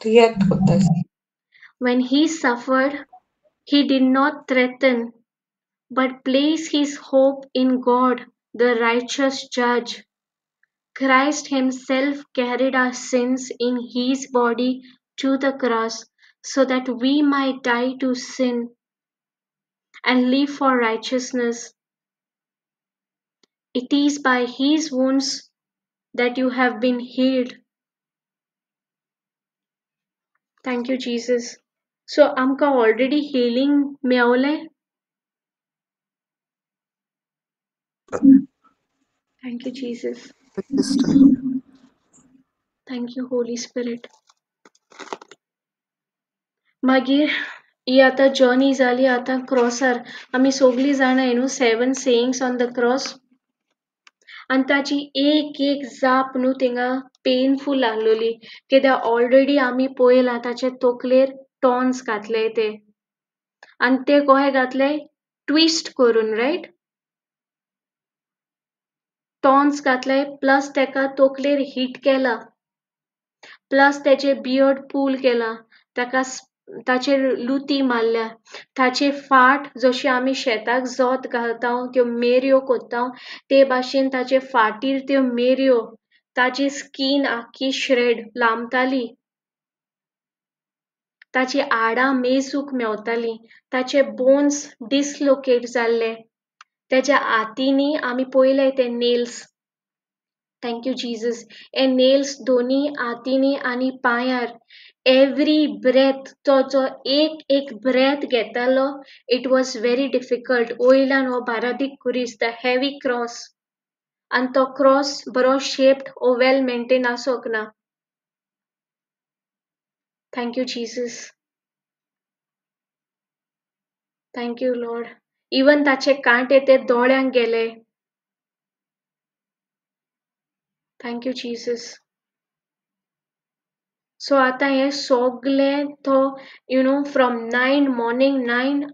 B: React करता.
A: When he suffered, he did not threaten, but placed his hope in God, the righteous judge. Christ himself carried our sins in his body to the cross so that we might die to sin and live for righteousness. It is by his wounds that you have been healed. Thank you, Jesus. So, आमकां already healing मेवलें. Thank you, Jesus. Thank you, Holy Spirit. मागीर ही आतां journey जाली आतां क्रॉसार आमी सगळीं जाणां 7 सेयिंग्स on the cross आनी ताची एक एक जाप न्हू थिंगा पेनफूल आहलोली कित्याक ऑलरेडी आमी पळयलां ताचे तकलेर टॉन्स घातले ते आनी ते कशे घातले ट्विस्ट करून रायट टॉन्स घातले प्लस ताका तकलेर हिट केला प्लस ताचे बियर्ड पूल केला ताका ताचेर लुती मारल्या ताचे फाट जशी आमी शेताक जोत घालता त्यो मेरयो कोत्ता ते भाशेन ताचे फाटीर त्यो मेरयो ताची स्कीन आख्खी श्रेड लांबताली ताची आडां मेजूक मेवतालीं ताचे बोन्स डिसलोकेट जाल्ले ताच्या हातींनी आमी पळयले ते नेल्स थँक यू जीसस ए नेल्स दोनी हातींनी आनी पांयार एवरी ब्रेथ तो जो एक ब्रेथ घेतालो इट वॉज व्हेरी डिफिकल्ट वयल्यान हो बारादीक कुरीस द हेवी क्रॉस आनी तो क्रॉस बरो शेप्ड ओ वेल मेंटेन आसोंक ना thank you Jesus thank you Lord even ताचे कांटे ते दोळ्यांक गेले थँक यू जीसस सो आतां हे सगळें तो फ्रॉम 9 मॉर्निंग 9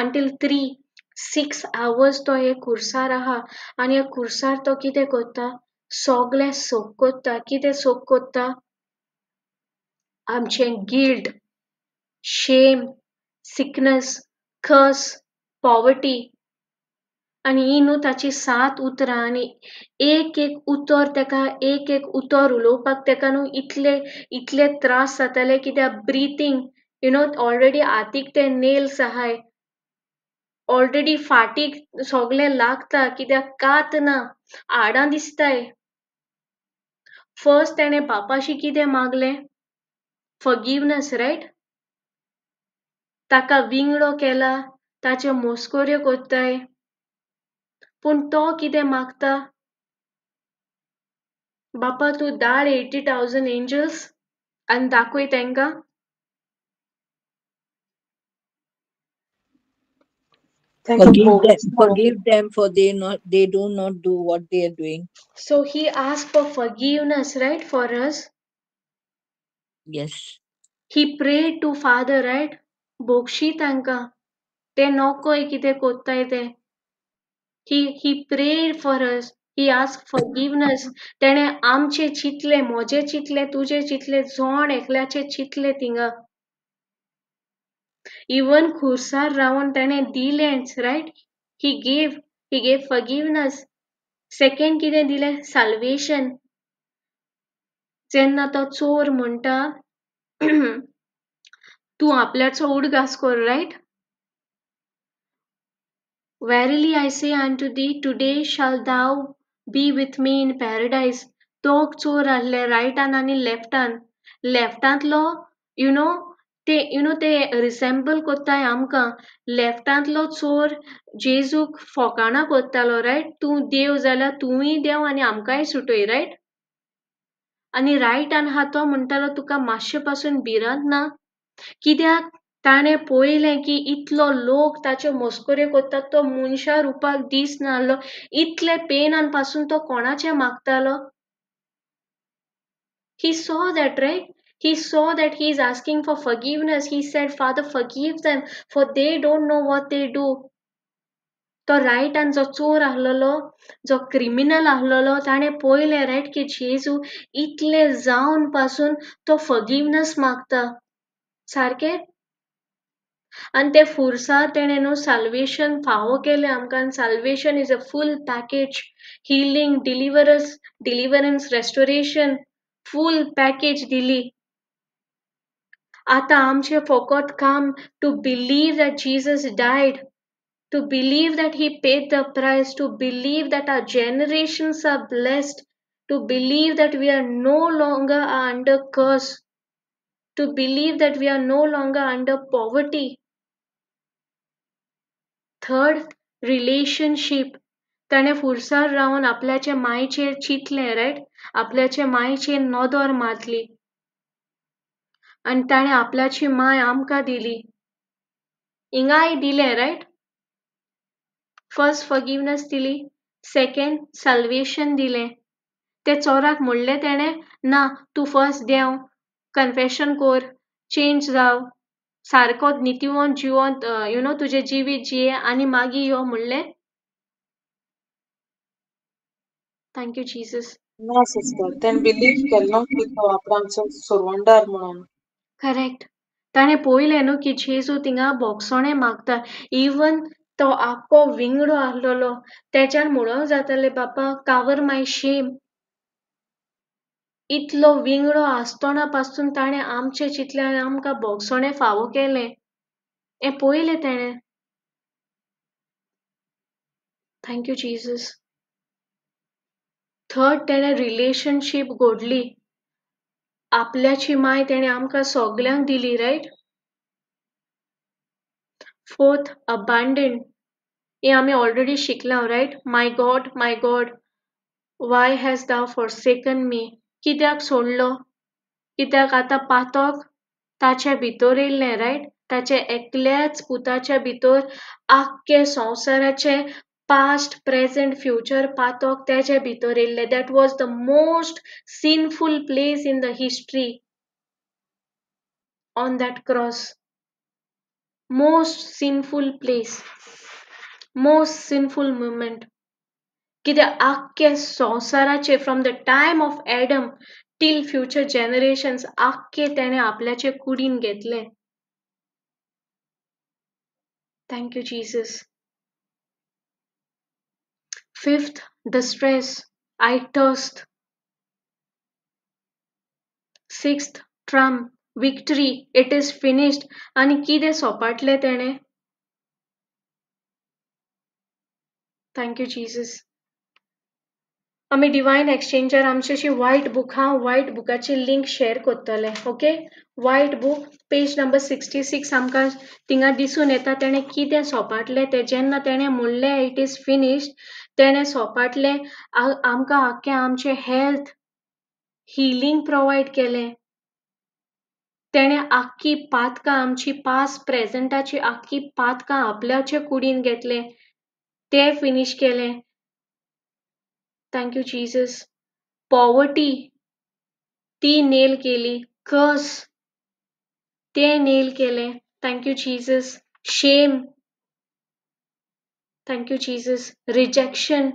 A: until 3-6 hours तो हे खुर्सार आहा आनी ह्या खुर्सार तो कितें करता सगळें सोक कोत्ता कितें सोक कोत्ता आमचें गिल्ट शेम सिकनेस कर्स पॉवर्टी आनी ही न्हू ताची 7 उतरां आनी एक उतर ताका एक उतर उलोवपाक ताका न्हू इतले त्रास जाताले कित्याक ब्रिथींग ऑलरेडी हातीक ते नेल्स आहाय ऑलरेडी फाटीक सगळें लागता कित्याक कात ना हाडां दिसताय फर्स्ट ताणें बापाशी कितें मागलें फॉरगिवनेस रायट ताका विंगडो केला ताच्यो मोस्कोऱ्यो कोत्ताय पूण तो कितें मागता बापा तूं धाड 80,000 एंजल्स आनी दाखय तांकां
D: Forgive them for they do not do what they are doing.
A: So he asked for forgiveness, right, for us?
D: Yes.
A: He prayed to father right बोगशी तांकां ते नकोय कितें कोत्ताय ते he prayed for us he ask forgiveness तेणे आमचे चितले मोजे चितले तुजे चितले जोण एकल्याचे चितले थिंगा इवन खुर्सार रावन तेणे दिलेंच right he gave forgiveness second कितें दिलें साल्वेशन जेन्ना तो चोर म्हणटा तूं आपल्याचो उडगास कर riot Verily I say unto thee, today shalt thou be with me in paradise. तो चोर आहले रायटान आनी लेफ्टान लेफ्टांतलो ते रिसेंबल कोत्ताय आमकां लेफ्टांतलो चोर जेजूक फोकाणां कोत्तालो रायट तूं देव जाल्यार तूंय देव आनी आमकांय सुटय रायट आनी रायटान आहा तो म्हणटालो तुका मातशें पासून भिरांत ना कित्याक ताणें पळयलें की इतलो लोक ताच्यो मस्कऱ्यो कोत्तात तो मनशा रुपाक दिसनाहलो इतले पेनान पासून तो कोणाचें मागतालो He saw that, right? He saw that he is asking for forgiveness. He said, Father, forgive them, for they don't know what they do. तो रायटान जो चोर आहलोलो जो क्रिमिनल आहलोलो ताणें पळयलें रायट की जेजू इतले जावन पासून तो फॉरगिवनेस मागता सारकें आणि ते फुरसार तेणें न्हू साल्वेशन फावो केलें आमकां salvation is a full package healing deliverance restoration full package दिली आतां आमचें फकत काम to believe that Jesus died to believe that he paid the price to believe that our generations are blessed to believe that we are no longer under curse to believe that we are no longer under poverty third relationship ताणें फुरसार रावन आपल्याचे मायेचेर चिंतलें riot आपल्याचे मायेचेर नदर मारली आनी ताणें आपल्याची my आमकां दिली हिंगाय दिलें रायट फर्स्ट फॉरगिवनेस दिली सेकंड साल्वेशन दिलें ते चोराक म्हणलें तेणें ना तूं फर्स्ट देंव कन्फेशन कोर चेंज जाव सारको नितिवंत जिवंत तुजें जिवीत जिये आनी मागीर यो म्हणलें थँक्यू जीसस
B: ना सिस्टर तेन बिलीव केलो की तो आपणाचो सुरवंडार म्हणून
A: करेक्ट ताणें पळयलें न्हू की जेजू थिंगा बोगसोणें मागता इवन तो आख्खो विंगडो आहलोलो तेच्यान म्हणूंक जातालें बापा कावर माय शेम इतलो विंगडो आसतना पासून ताणें आमचें चितलें आनी आमकां बोगसोणें फावो केलें हें पळयलें तेणें थँक्यू जीसस थर्ड तेणें रिलेशनशीप घडली आपल्याची माय तेणें आमकां सगल्यांक दिली रायट फोर्थ अबंडंट हें आमी ऑलरेडी शिकलां right my God why has thou forsaken me कित्याक सोडलो कित्याक आतां पातोक ताचे भितर येयल्लें रायट ताचे एकल्याच पुताच्या भितर आख्खे संवसाराचे पास्ट प्रेझेंट फ्युचर पातोक तेजे भितर येयल्लें that was the most sinful place in the history on that cross most sinful moment कित्याक आख्खे संवसाराचे from the time of Adam till future generations आख्खे तेणें आपल्याचे कुडीन घेतले thank you Jesus fifth the stress I trust sixth trump victory it is finished आनी कितें सोपाटलें तेणें थँक्यू जीसस आमी डिवायन एक्सचेंजार आमची white book white बुकाची link share करतले okay white book page number 66 आमकां थिंगा दिसून येता तेणें कितें सोपाटलें तें जेन्ना तेणें म्हणलें इट इज फिनिश्ड तेणें सोपाटलें आमकां आख्खें आमचें हेल्थ हिलींग प्रोवायड केलें तेणें आख्खी पातकां आमची पास्ट प्रेझेंटाची आख्खी पातकां आपल्याचे कुडीन घेतलें तें फिनिश केलें थँक्यू जीसस पॉवर्टी ती नेल केली कर्स ते नेल केले. Thank you, Jesus. Shame. Thank you, Jesus. Rejection.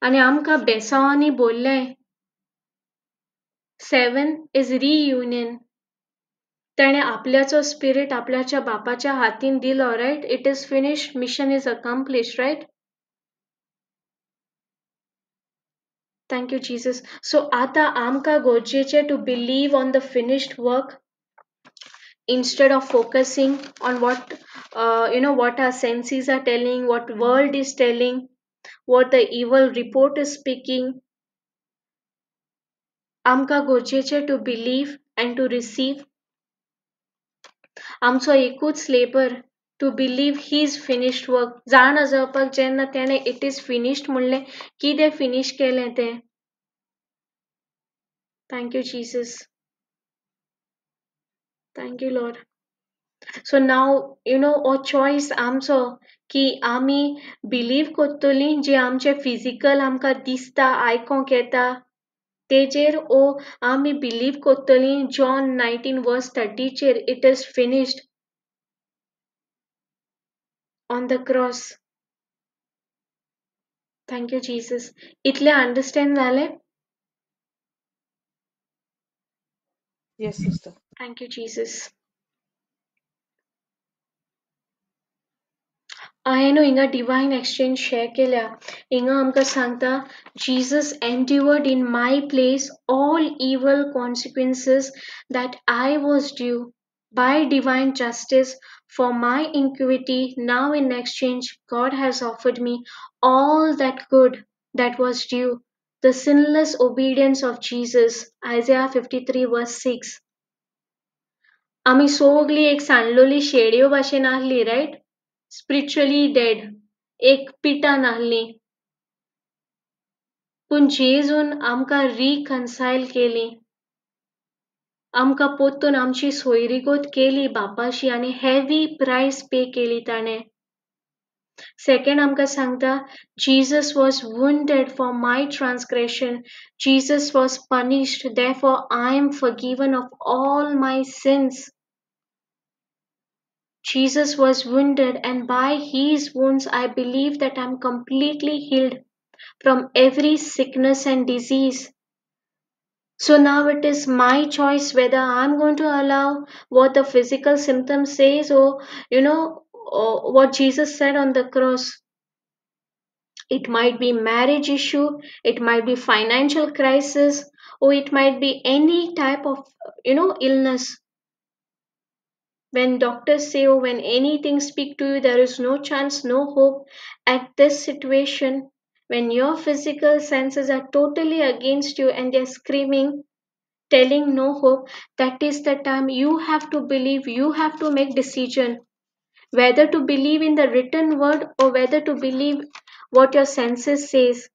A: आणि आमकां बेसांवांनी बोललें. 7 is reunion. त्याने आपल्याचो स्पिरिट आपल्याच्या बापाच्या हातीन दिलो, right? It is finished. Mission is accomplished, right? Thank you, Jesus. So आता आमकां गरजेचे to believe on the finished work instead of focusing on what what our senses are telling, what world is telling, what the evil report is speaking. आमकां गरजेचे to believe and to receive. आमचो एकूच labour to believe his finished work. जाण जावपाक जेन्ना तेणे it is finished म्हणलें, कितें finish केलें तें. Thank you, Jesus. Thank you, Lord. So now, a choice आमचो की आमी believe करतलीं जे आमचे physical आमकां दिसता, आयकोंक येता, तेजेर ओ आमी believe करतलीं John 19 verse 30 चेर it is finished on the cross. Thank you, Jesus. इतले understand जालें?
B: Yes, sister.
A: Thank you, Jesus. हांवें हिंगा डिवाइन एक्सचेंज शेअर केल्या. हिंगा आमकां सांगता Jesus endured in my place all evil consequences that I was due by divine justice for my iniquity. Now in exchange, God has offered me all that good that was due. The sinless obedience of Jesus. Isaiah 53 verse 6. आमी सोगली एक सांडलोली शेड्यो भाशेन आहली, right? Spiritually dead. एक पिटान आहली. पूण जेजून आमकां रिकन्सायल केली. आमकां पोत्तून आमची सोयरीगोत केली बापाशी आनी हेवी प्राइस पे केली ताणें. सेकंड आमकां सांगता Jesus was wounded for my transgression. Jesus was punished. Therefore I am forgiven of all my sins. Jesus was wounded, and by his wounds I believe that I'm completely healed from every sickness and disease. So now it is my choice whether I'm going to allow what the physical symptoms says or what Jesus said on the cross. It might be marriage issue, it might be financial crisis, or it might be any type of illness. When doctors say or when anything speak to you, there is no chance, no hope. At this situation, when your physical senses are totally against you and they're screaming, telling no hope, that is the time you have to believe, you have to make decision. Whether to believe in the written word or whether to believe what your senses says.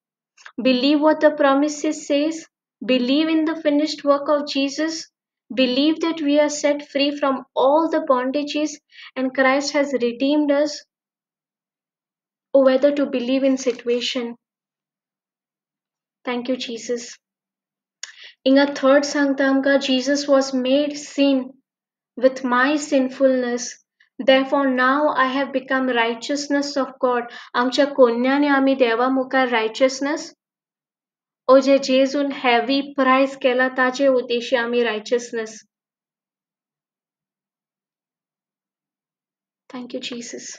A: Believe what the promises says. Believe in the finished work of Jesus. Believe that we are set free from all the bondages and Christ has redeemed us. Or whether to believe in situation. Thank you, Jesus. In a third sanctamka, Jesus was made sin with my sinfulness. Therefore now I have become righteousness of God. आमच्या कोन्याने आमी देवा मुखार righteousness. ओ जे जेजून heavy price केला ताचे उद्देशी आमी righteousness. Thank you, Jesus.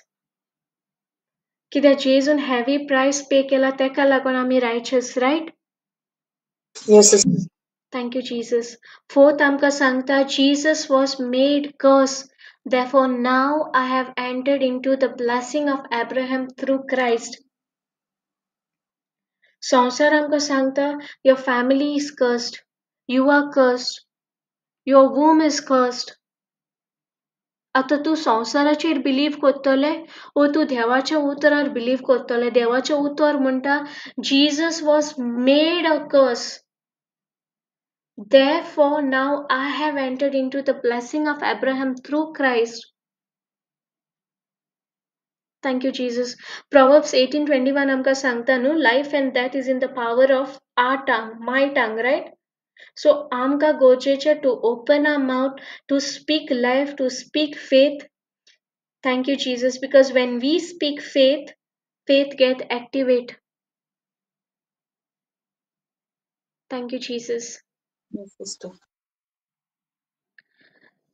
A: कित्याक जेजून heavy price pay केला तेका लागून आमी righteous, right?
D: Yes, sister.
A: Thank you, Jesus. Fourth आमकां सांगता Jesus was made curse. Therefore now I have entered into the blessing of Abraham through Christ. संसार आमकां सांगता your family is cursed. You are cursed. Your womb is cursed. आता तू संसाराचेर believe करतले ओ तू देवाच्या उतरार बिलीव करतले. देवाचे उतर म्हणटा Jesus was made a curse. Therefore now I have entered into the blessing of Abraham through Christ. Thank you, Jesus. Proverbs 18:21 आमकां सांगता न्हू, life and death is in the power of our tongue, my tongue, right? So amka gochecha to open our mouth, to speak life, to speak faith. Thank you, Jesus, because when we speak faith, faith get activate. Thank you, Jesus.
C: Yes, sister.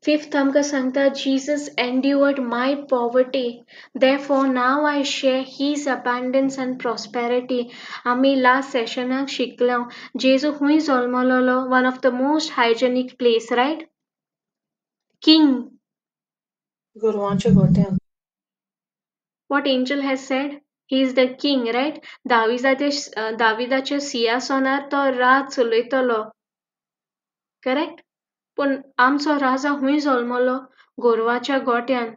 A: Fifth amka sangta, Jesus endured my poverty. Therefore now I share his abundance and prosperity. Ami last session shiklam. Jesu hui zolmololo, one of the most hygienic place, right? King.
B: गुरुवांचे गोट्यान
A: What angel has said? He is the king, right? दाविदाचे सिंहासनार तो राज चलयतलो. Correct? पण आमचो राजा हुंय जल्मलो गोरवाच्या गोट्यान.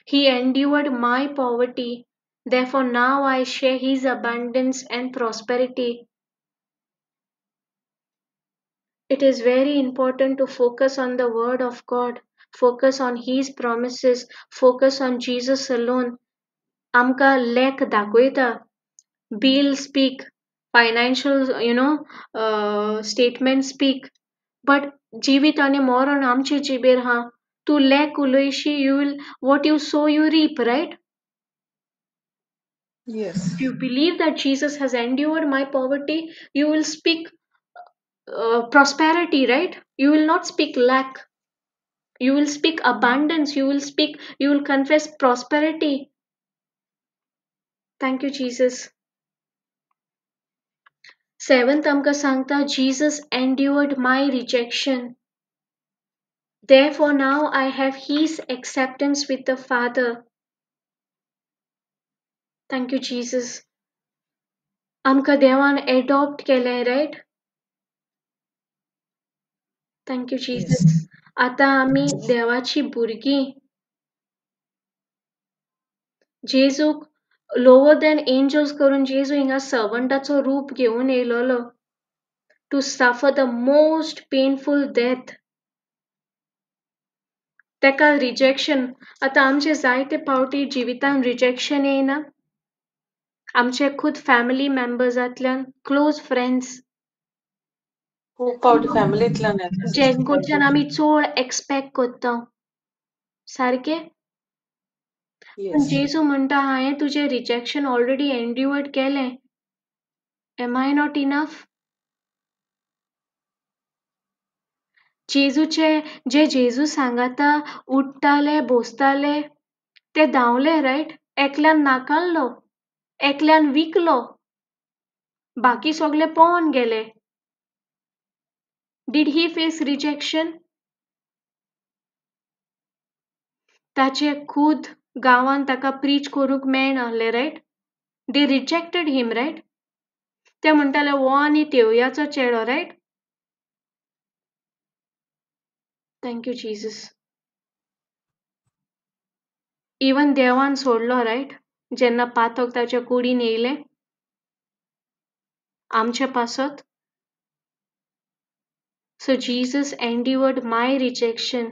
A: He endured my poverty. Therefore now I share his abundance and prosperity. It is very important to focus on the word of God, focus on his promises, focus on Jesus alone. Amka lek dakweta. Bill speak, financial, statement speak, but जीविताने मरण आमचे जिबेर हा. तू lack उलोयशी, you will, what you sow you reap, right?
C: Yes.
A: If you believe that Jesus has endured my poverty, you will speak prosperity, right? You will not speak lack. You will speak abundance. You will confess prosperity. Thank you, Jesus. Seventh amka sangta, Jesus endured my rejection. Therefore now I have his acceptance with the Father. Thank you, Jesus. Amka devan adopt केलंय, right? Thank you, Jesus.
C: Yes.
A: आता आम्ही देवाची भुरगी. जेजूक lower than angels करून जेजू हिंगा सर्वंटाचो रूप घेऊन येयलोलो. To suffer the most painful death. तेका रिजेक्शन. आता आमचे जायते पावटी जिवितान रिजेक्शन येयना. आमचे खुद फॅमिली मेंबर्सांतल्यान क्लोज फ्रेंड्स.
B: खूप फावटी फॅमिलींतल्यान येता सिस्टर.
A: जेंकडच्यान आमी चड एक्सपेक्ट करता. सारके? पण
C: Yes.
A: जेजू म्हणटा हांवें तुजें रिजेक्शन ऑलरेडी एंड्युअर्ड केलें. Am I not enough? जेजूचे जे जेजू सांगाता उठताले बसताले ते धांवले रायट. एकल्यान नाकाल्लो, एकल्यान विकलो, बाकी सगळे पळोवन गेले. Did he face rejection? ताचे खुद गांवान ताका प्रीच करूंक मेळनाहलें, riot? They rejected him, right? ते म्हणटाले वो आनी तेवयाचो चेडो, riot? Thank you, Jesus. Even देवान सोडलो, रायट? जेन्ना पातक ताच्या कुडीन येयले आमचे पासत. So Jesus endured my rejection.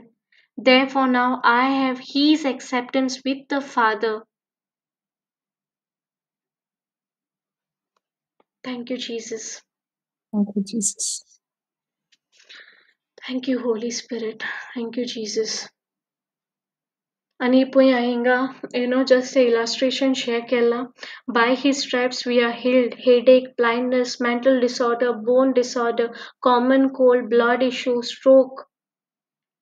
A: Therefore now I have his acceptance with the Father. Thank you, Jesus.
C: Thank you, Jesus.
A: Thank you, Holy Spirit. Thank you, Jesus. आणि पळय हिंगा just illustration share केला. By his stripes we are healed. Headache, blindness, mental disorder, bone disorder, common cold, blood issue, stroke,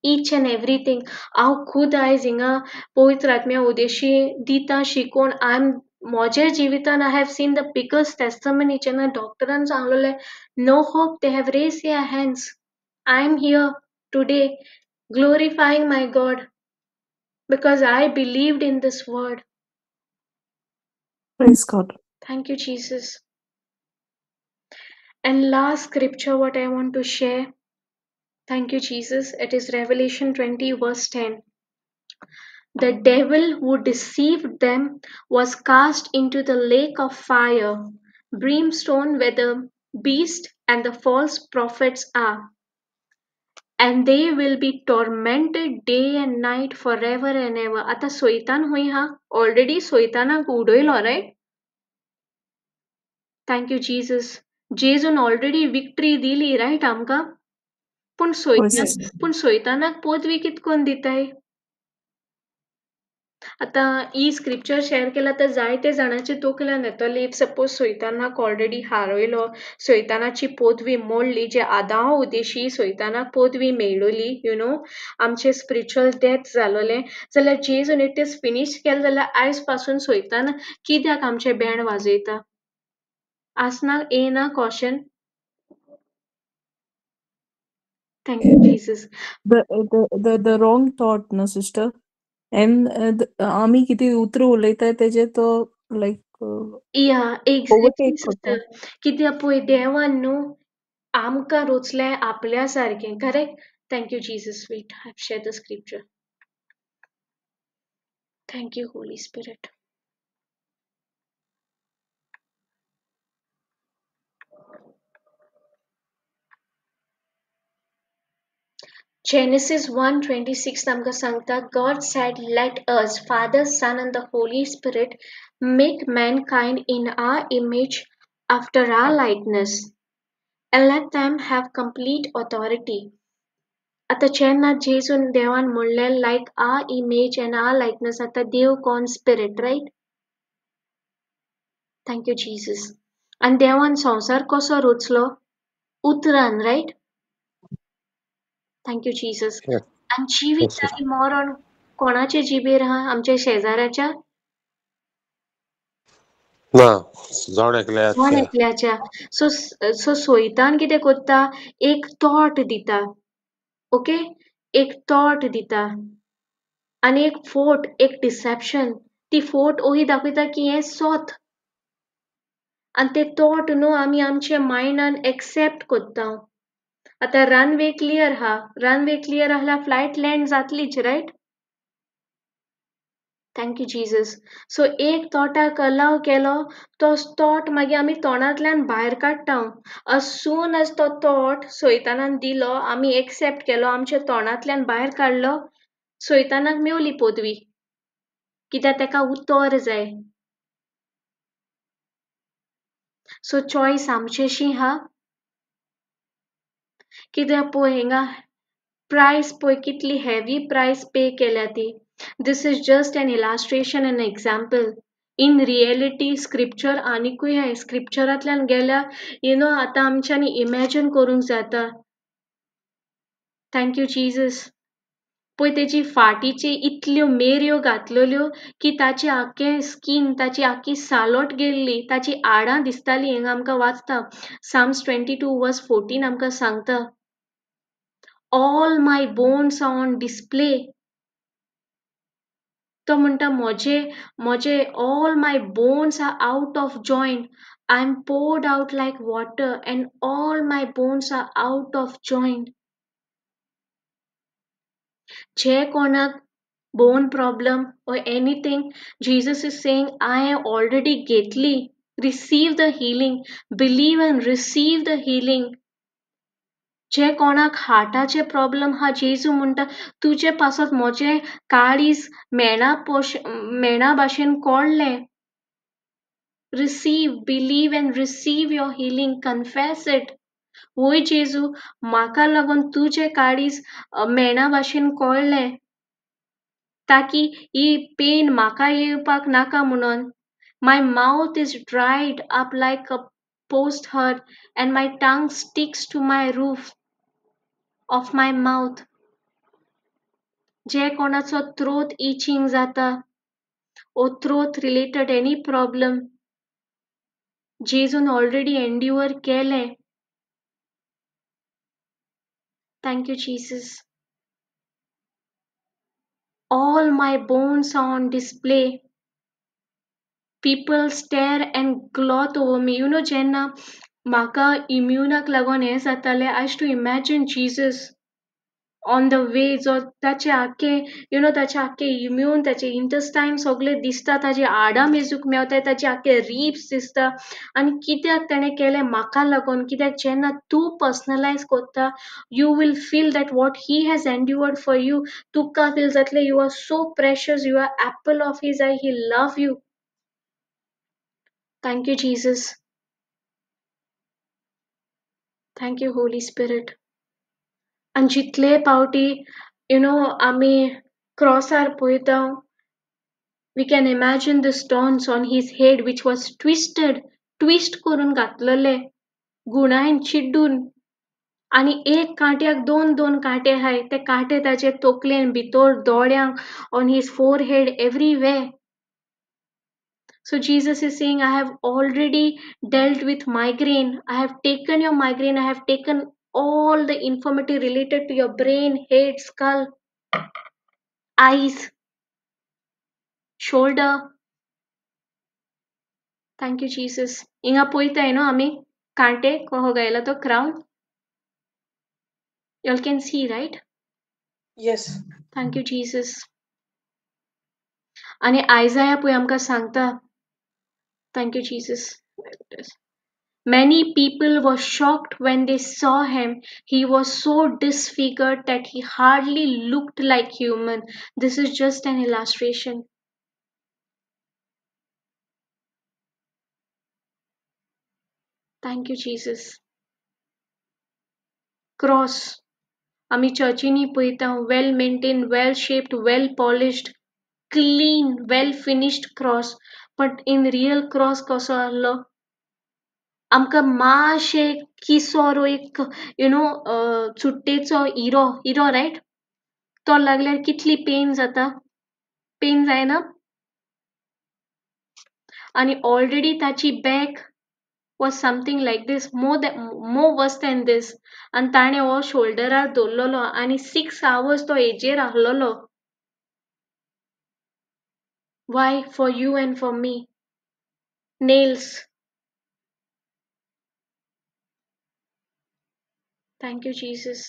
A: each and everything. हांव खुद आयज हिंगा पवित्र आत्म्या उदेशी दिता शिकोवन म्हज्या जिवितान I have seen the biggest testimony. जेन्ना डॉक्टरान सांगलेलें no hope, they have raised their hands. I am here today glorifying my God. Because I believed in this word.
C: Praise God.
A: Thank you, Jesus. And last scripture, what I want to share. Thank you, Jesus. It is Revelation 20, verse 10. The devil who deceived them was cast into the lake of fire, brimstone, where the beast and the false prophets are. And they will be tormented day and night forever and ever. आता सोयतान हुई हा already सोयतानाक उडयलो, right? Thank you, Jesus. जेजून already victory दिली right आमकां, पूण
C: होय sister.
A: सोयतानाक पदवी कितकोन दिताय? आतां ही स्क्रिप्चर शेअर केला तर जायते जाणांचे तोखल्यान येतले. इफ सपोज सोयतानाक ऑलरेडी हारयलो, सोयतानाची पदवी मोडली, जे आदां उद्देशी सोयतानाक पदवी मेळ्ळली, आमचे स्पिरिच्युअल डेथ जालोले, जाल्यार जेजून इट इज फिनिश केलें जाल्यार आयज पासून सोयतान कित्याक आमचे बँड वाजयता? आसना येना question? Thank you Jesus.
C: The wrong thought ना सिस्टर. And आमी कितें उतर उलयताय तेजे तो लायक
A: या एक्झॅक्टली
C: ओवरटेक
A: सिस्टर.
C: करता.
A: कित्याक पळय देवान न्हू आमकां रोचलें आपल्या सारकें. Correct? Thank you Jesus. Wait, I have shared the scripture. Thank you holy spirit. Genesis 1:26 आमकां सांगता, God said, let us, Father, Son and the Holy Spirit, make mankind in our image after our likeness, and let them have complete authority. आता जेन्ना जेजून देवान म्हणलें like our image and our likeness, आता देव कोण spirit, right? Thank you Jesus. आनी देवान संवसार कसो रचलो? उतरान, right? Thank you Jesus.
E: Yes,
A: आणि जिवीत
E: yes, sister.
A: आणि मरण कोणाचे जिबेर आहा? आमच्या शेजाऱ्याच्या?
E: ना जाण
A: कोण
E: एकल्याच्या
A: एकल्याच्या? सो सोयतान कितें कोत्ता? एक थॉट दिता. ओके? एक थॉट दिता. आनी एक फोट, एक डिसेप्शन. ती फोट ओही दाखयता की हें सोत. आनी ते थॉट न्हू आमी आमच्या मायंडान एक्सेप्ट कोत्ता. आतां रनवे क्लियर आहा. रनवे क्लियर आहल्यार फ्लायट लँड जातलीच, right? Thank you Jesus. So एक थॉटाक अलाव केलो, तो थॉट मागीर आमी तोंडांतल्यान भायर काडटा. as soon as तो थॉट सोयतानान दिलो, आमी एक्सेप्ट केलो, आमच्या तोंडांतल्यान भायर काडलो, सोयतानाक मेवली पदवी. कित्याक तेका उतर जाय. सो चॉयस आमचेशी हा. कित्याक पळय हिंगा प्रायस पळय कितली हेवी प्रायस पे केल्या ती. This is just an illustration and example. In reality, scripture आनिकूय आहे. स्क्रिप्चरांतल्यान गेल्यार आतां आमच्यांनी इमॅजिन करूंक जाता. Thank you Jesus. पळय तेजी फाटीची इतल्यो मेरयो घातलेल्यो की ताची आख्खें स्कीन, ताची आख्खी सालोट गेल्ली, ताची हाडां दिसतालीं. हिंगा आमकां वाचता. Psalms 22:14 आमकां सांगता, all my bones are on display. तो म्हणटा मोजे all my bones are out of joint. I'm poured out like water and all my bones are out of joint. जे कोणाक bone problem or anything, Jesus is saying, I have already घेतली. Receive the healing. Believe and receive the healing. जे कोणाक हार्टाचे problem हा, जेजू म्हणटा तुजे पासत मोजे काळीज मेणा भाशेन कोळ्ळें. Receive, believe and receive your healing. Confess it. वोय जेजू, म्हाका लागून तुजे काळीज मेणा भाशेन कोळ्ळें, ताकी ही पेन म्हाका येवपाक नाका म्हणून. My mouth is dried up like a post hurt and my tongue sticks to my roof of my mouth. जे कोणाचो थ्रोट इचिंग जाता, or throat related any problem, जेजून ऑलरेडी एंड्युअर केलें. Thank you, Jesus. All my bones are on display. People stare and gloat over me. जेन्ना म्हाका इम्युनाक लागून हें जातालें, I used to imagine Jesus on the way. जो ताचे आख्खे ताचे आख्खे इम्यून, ताचे इंटेस्टाइन सगळे दिसता, ताजी हाडां मेजूक मेवताय, ताचे आख्खे रिब्स दिसता. आनी कित्याक ताणें केलें? म्हाका लागून. कित्याक जेन्ना तूं पर्सनलायज कोत्ता, you will feel that what he has endured for you. तुका फील जातलें you are so precious, you are apple of his eye, he love you. Thank you, Jesus. Thank you, Holy Spirit. And जितले पावटी, आमी क्रॉसार पळयता, we can imagine the stones on his head which was twist करून घातलेले, गुणायन चिड्डून, आणि एक काट्याक दोन काटे हाय, ते काटे ताचे तोकलेन भितर दोळ्यांक, on his forehead, everywhere. So Jesus is saying, I have already dealt with migraine. I have taken your migraine. I have taken all the infirmity related to your brain, head, skull, eyes, shoulder. Thank you, Jesus. Inga poita no ami kante koho gaila to crown. You all can see, right?
B: Yes.
A: Thank you, Jesus. आणि आयझाया पळय आमकां सांगता. Thank you, Jesus. Many people were shocked when they saw him. He was so disfigured that he hardly looked like human. This is just an illustration. Thank you, Jesus. Cross. आमी चर्चीनी पळयता, well maintained, well shaped, well polished, clean, well finished cross. But in real cross कसो आहलो? आमकां मातशे किसोरो एक चुट्टेचो हिरो riot, तो लागल्यार कितली पेन जाता, पेन जायना? आणि ऑलरेडी ताची back was something like this, more worse than this. आणि ताणे हो शोल्डरार दवरलेलो आणि 6 hours तो हेजेर आहलोलो. Why? For you and for me. Nails. Thank you, Jesus.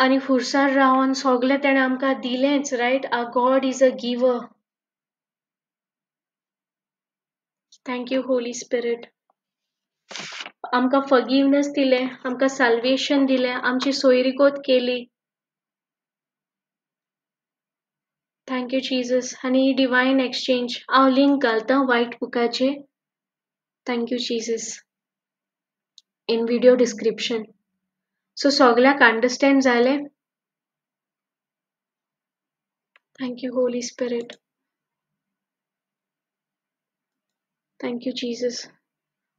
A: आणि फुरसार रावन सगळे तेणे आमकां दिलेंच, riot? Our God is a giver. Thank you, Holy Spirit. आमकां forgiveness दिलें, आमकां salvation दिलें, आमची सोयरीकोत केली. Thank you, Jesus. आणि divine exchange. हांव लिंक घालता white बुकाचे. Thank you, Jesus. In video description. So सगळ्याक understand जालें? Thank you, Holy Spirit. Thank you, Jesus.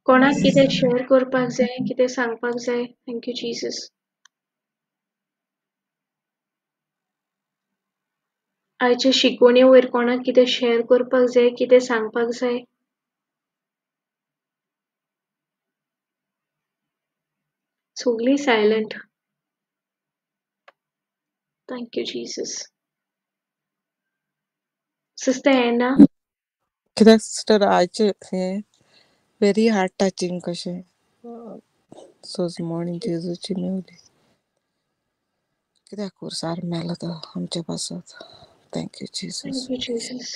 A: कोणाक कितें शेअर करपाक जाय, कितें सांगपाक जाय? Thank you, Jesus. आयचे शिकवणे वयर कोणाक कितें शेअर करपाक जाय, कितें सांगपाक जाय? सगळीं silent. Thank you, Jesus. Sister Anna.
F: कित्याक सिस्टर आयचे हे व्हेरी हार्ट टचिंग कशें सोजमोणी जेजूची मेवली कित्याक खुरसार मेलो तो आमचे पासत. Thank you Jesus.
A: Thank you, Jesus.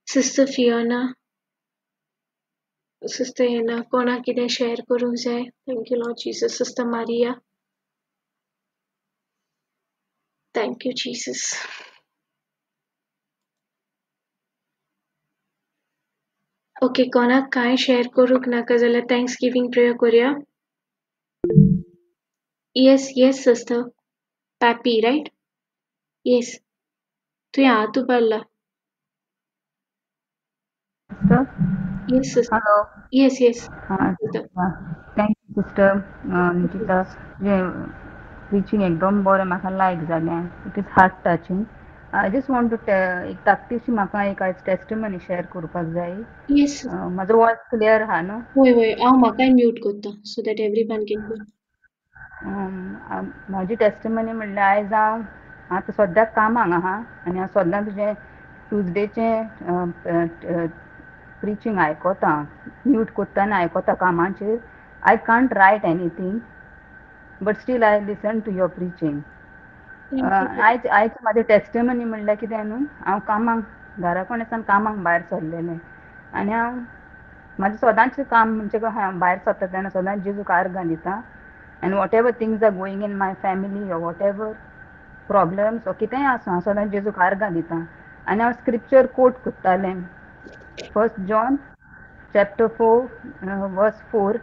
A: Sister Fiona. Sister Anna. कोणाक कितें शेअर करूंक जाय? Thank you, Lord Jesus. Sister Maria. Thank you, Jesus. Okay, कोणाक काय शेअर करूंक नाका जाल्यार थँक्सगिव्हिंग प्रेयर करूया. Yes, sister. Pappy, right? Yes. तुवें हात उबारला.
G: Sister?
A: Yes, sister.
G: Hello.
A: Yes.
G: Thank you, sister. Nikita, preaching एकदम बरें म्हाका लायक जालें. It is heart touching. I just want to एक धाकटीशी म्हाका एक आज टेस्टिमनी शेअर करपाक जाय.
A: Yes.
G: म्हाजो वॉइस क्लियर आहा न्हू?
A: होय. हांव म्हाकाय म्यूट करता so that everyone can hear.
G: म्हाजी टेस्टिमनी म्हणल्यार आयज हांव आतां सद्याक कामाक आहा आनी हांव सद्दां तुजें ट्यूजडेचें प्रिचींग आयकोता, म्यूट कोत्ताना आयकोता कामाचेर. I can't write anything but still I listen to your preaching. आयज म्हाजें टेस्टिमनी म्हणल्यार कितें न्हू, हांव कामाक घरा कोणेसान कामाक भायर सरलेलें आनी हांव म्हाजें सदांचें काम म्हणजे भायर सरता तेन्ना सदां जेजूक आर्गां दिता. And whatever things are going in my family or whatever problems or कितेंय आसूं हांव सदां जेजूक आर्गां दिता. आनी हांव scripture coat कोत्तालें. 1 John chapter 4 verse 4.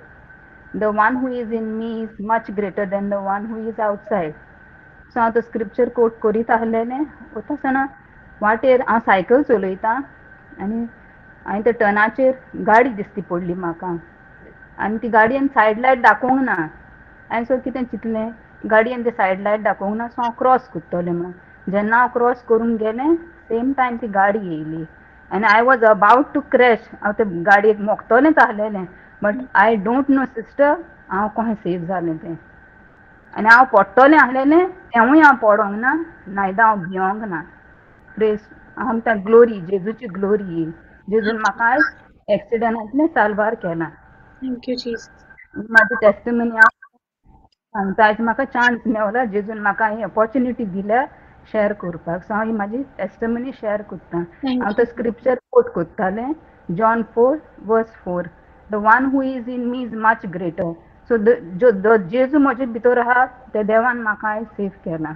G: the one who is in me is much greater than the one who is outside. सो हांव तो स्क्रिप्चर कोट करीत आहलेलें वता आसतना वाटेर हांव सायकल चलयतां आनी हांवें त्या टर्नाचेर गाडी दिसती पडली म्हाका आनी ती गाडयेन सायड लायट दाखोवंक ना. हांवें सो कितें चिंतलें गाडयेन ते सायड लायट दाखोवंक ना सो हांव क्रॉस करतलें म्हणून. जेन्ना हांव क्रॉस करून गेलें सेम टायम ती गाडी येयली आनी I was about to crash. हांव ते गाडयेक मोखतलेंच आहलेलें but I don't know sister हांव कशें सेफ जालें तें. आनी हांव पडटलें आहलेलें तेवूय हांव पडोंक ना नायदर हांव भियोंक ना. प्रेज हांव त्या ग्लोरी जेजूची ग्लोरी जेजून म्हाका आयज एक्सिडंटांतलें साल्वार केलां.
A: Thank you, Jesus.
G: म्हाजी टेस्टिमनी हांव सांगता आयज म्हाका चान्स मेवला जेजून म्हाका ही ऑपॉर्च्युनिटी दिल्या शेअर करपाक. सो हांव ही म्हाजी टेस्टिमनी शेअर करतां.
A: Thank
G: हांव तो
A: you.
G: स्क्रिप्चर कोट करतालें John 4:4. The one who is in me is much greater. So जो जेजू म्हजे भितर आहा ते देवान म्हाका आयज सेफ केलां.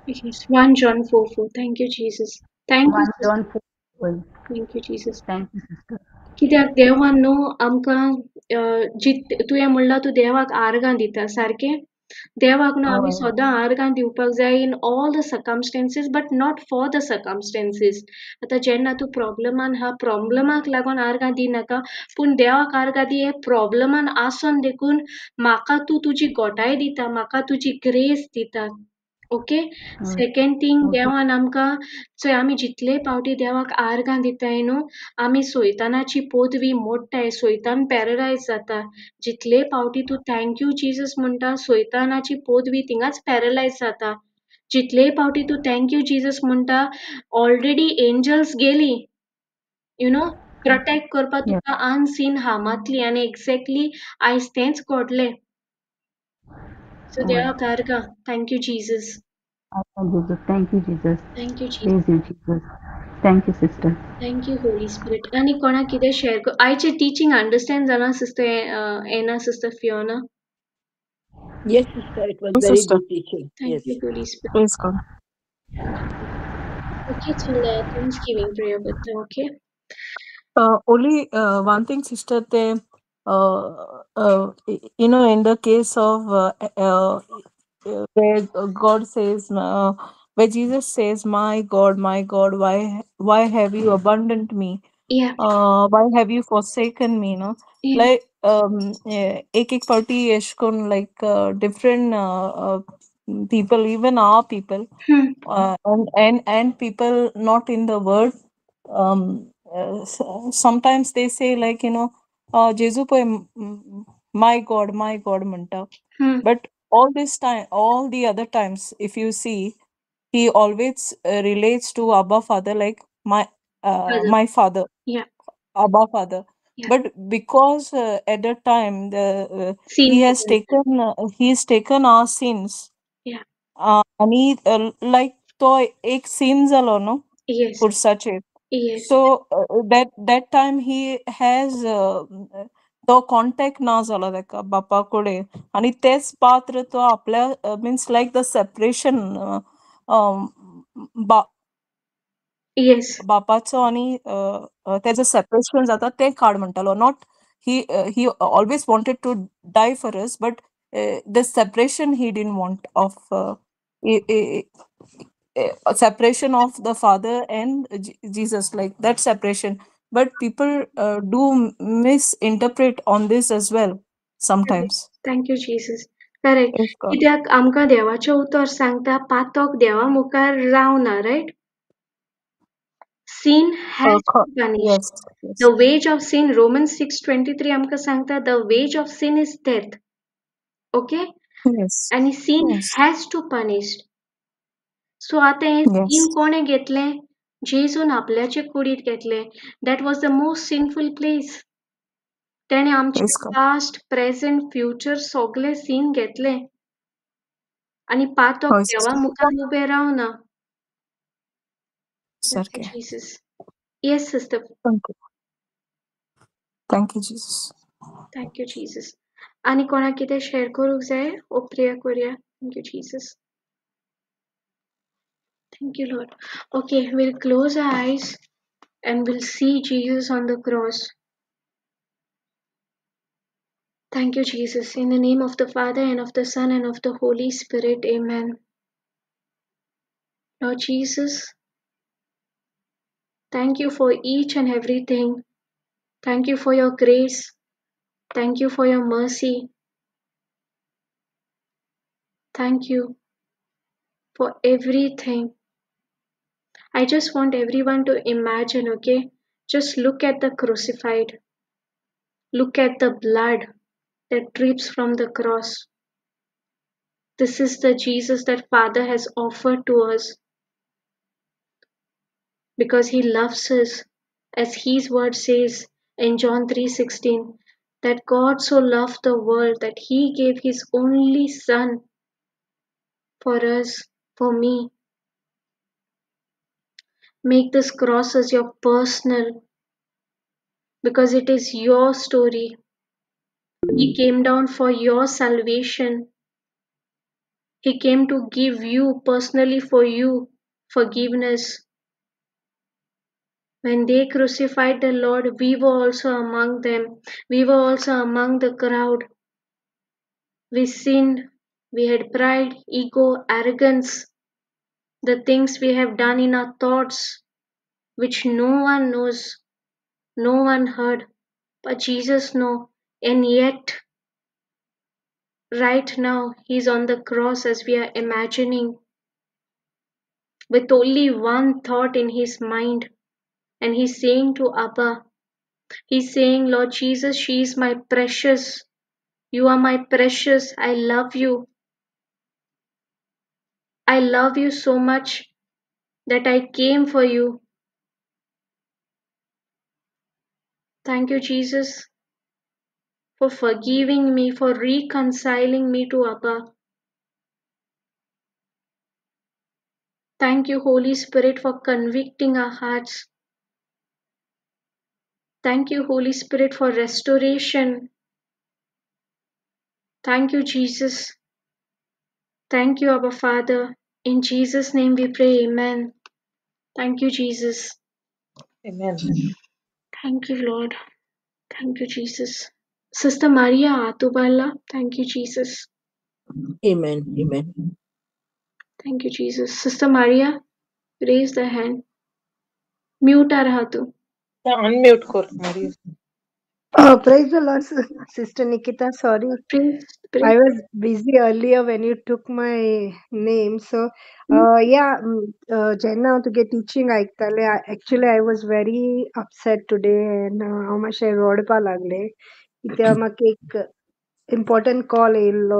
A: Yes. 1 John 4:4. Thank you, Jesus. Thank you,
G: 1
A: sister.
G: John 4.
A: Thank you, Jesus.
G: Thank you sister.
A: कित्याक देवान न्हू आमकां तुवें म्हणलां तूं देवाक आर्गां दिता सारकें. देवाक न्हू आमी
G: हय
A: सदां आर्गां दिवपाक जाय in all the circumstances but not for the circumstances. आतां जेन्ना तूं प्रॉब्लमान आहा प्रॉब्लमाक लागून आर्गां दिनाका पूण देवाक आर्गां दी हे प्रॉब्लमान आसोन देखून म्हाका तूं तुजी घोटाय दिता म्हाका तुजी ग्रेस दिता. ओके. सेकंड थिंग देवान आमकां चोय आमी जितले पावटी देवाक आर्गां दिताय न्हू आमी सोयतानाची पदवी मोडटाय सोयतान पॅरलायज जाता. जितले पावटी तूं थँक्यू जीजस म्हणटा सोयतानाची पदवी थिंगाच पॅरलायज जाता. जितले पावटी तूं थँक्यू जीजस म्हणटा ऑलरेडी एंजल्स गेली यू नो प्रोटेक्ट करपा तुका अनसीन हामातली आनी एक्झॅक्टली आयज तेंच घडलें. सो देवाक आर्गां. Thank you Jesus.
G: Thank you Jesus.
A: Thank you Jesus.
G: Praise you Jesus. Thank you sister.
A: Thank you holy spirit. आनी कोणाक कितें शेअर कर आयचे टिचींग अंडरस्टँड जालां sister Anna sister Fiona.
D: Yes, sister, it was
C: Yes,
D: very
C: sister.
D: good teaching.
A: Thank
D: Yes.
A: You holy spirit.
C: Praise God.
A: Okay चल thanksgiving prayer करता. Okay.
C: Only one thing, sister, in the case of where God says, where Jesus says, my God, why have you abandoned me?
A: या
C: Why have you forsaken me? No,
A: या
C: like एक party yeshkon like different people, even our people, and people not in the word. Sometimes they say like Jesu poy my God manta. But all the other times, if you see, he always relates to Abba Father like my Father,
A: या
C: Abba Father.
A: Yeah.
C: But because at that time
A: sin
C: he's taken our sins,
A: या
C: आणि like तो एक sin झालो no
A: yes
C: for such a.
A: Yes
C: So that time he has तो contact ना झाला ताका बापा कडेन आणि तेच पात्र तो आपल्या means like the separation
A: yes
C: बापाचो आणि तेजो सेपरेशन जाता ते काड म्हणटालो not he always wanted to die for us but the separation he didn't want of separation of the father and Jesus, like that separation. But people do misinterpret on this as well sometimes.
A: Thank you Jesus. Correct.
C: Praise God.
A: कित्याक आमकां देवाचें उतर सांगता पातक देवा मुखार रावना riot. Sin has been punished.
C: Yes, yes.
A: The wage of sin, Romans 6:23 आमकां सांगता the wage of sin is death. Okay?
C: Yes.
A: And sin
C: Yes.
A: has to punished. So आतां हें
C: Yes.
A: sin कोणें घेतलें? जेजून आपल्याचे कुडींत घेतलें. That was the most sinful place. तेणें आमचे
C: Praise God.
A: Past, present, future सगळें sin घेतलें. आनी पातक
C: होय,
A: देवा
C: sister.
A: मुखार उबें रावना. Thank
C: सारकें.
A: you, Jesus. Yes, sister.
C: Thank you, Jesus.
A: Thank you, Jesus. आनी कोणाक कितें शेअर करूंक जाय ओ प्रेयर करुया. Thank you, Jesus. Thank you, Lord. Okay, we'll close our eyes and we'll see Jesus on the cross. Thank you, Jesus. In the name of the Father, and of the Son, and of the Holy Spirit. Amen. Lord Jesus, thank you for each and everything. Thank you for your grace. Thank you for your mercy. Thank you for everything. I just want everyone to imagine, okay? Just look at the crucified. Look at the blood that drips from the cross. This is the Jesus that Father has offered to us because He loves us, as His word says in John 3:16, that God so loved the world that He gave His only Son for us, for me. Make this cross as your personal, because it is your story. He came down for your salvation. He came to give you, personally for you, forgiveness. When they crucified the Lord, we were also among them. We were also among the crowd. We sinned. We had pride, ego, arrogance, the things we have done in our thoughts, which no one knows, no one heard, but Jesus knows. And yet, right now, He's on the cross as we are imagining, with only one thought in His mind. And He's saying to Abba, He's saying, Lord Jesus, she is my precious. You are my precious. I love you. I love you so much that I came for you. Thank you, Jesus, for forgiving me, for reconciling me to Abba. Thank you, Holy Spirit, for convicting our hearts. Thank you, Holy Spirit, for restoration. Thank you, Jesus. Thank you, Abba Father. In Jesus' name we pray, Amen. Thank you, Jesus.
B: Amen.
A: Thank you, Lord. Thank you, Jesus. Sister Maria Atubala, thank you, Jesus.
D: Amen. Amen.
A: Thank you, Jesus. Sister Maria, raise the hand. Mute रहा तू.
B: Unmute कर Maria.
H: Praise the Lord, Sister Nikita. Sorry,
A: Praise.
H: I was busy earlier when you took my name. So, Jenna, to get teaching, actually I was very upset today, and how much I wrote pa lagle. इथे आम्हाला एक important call येयल्लो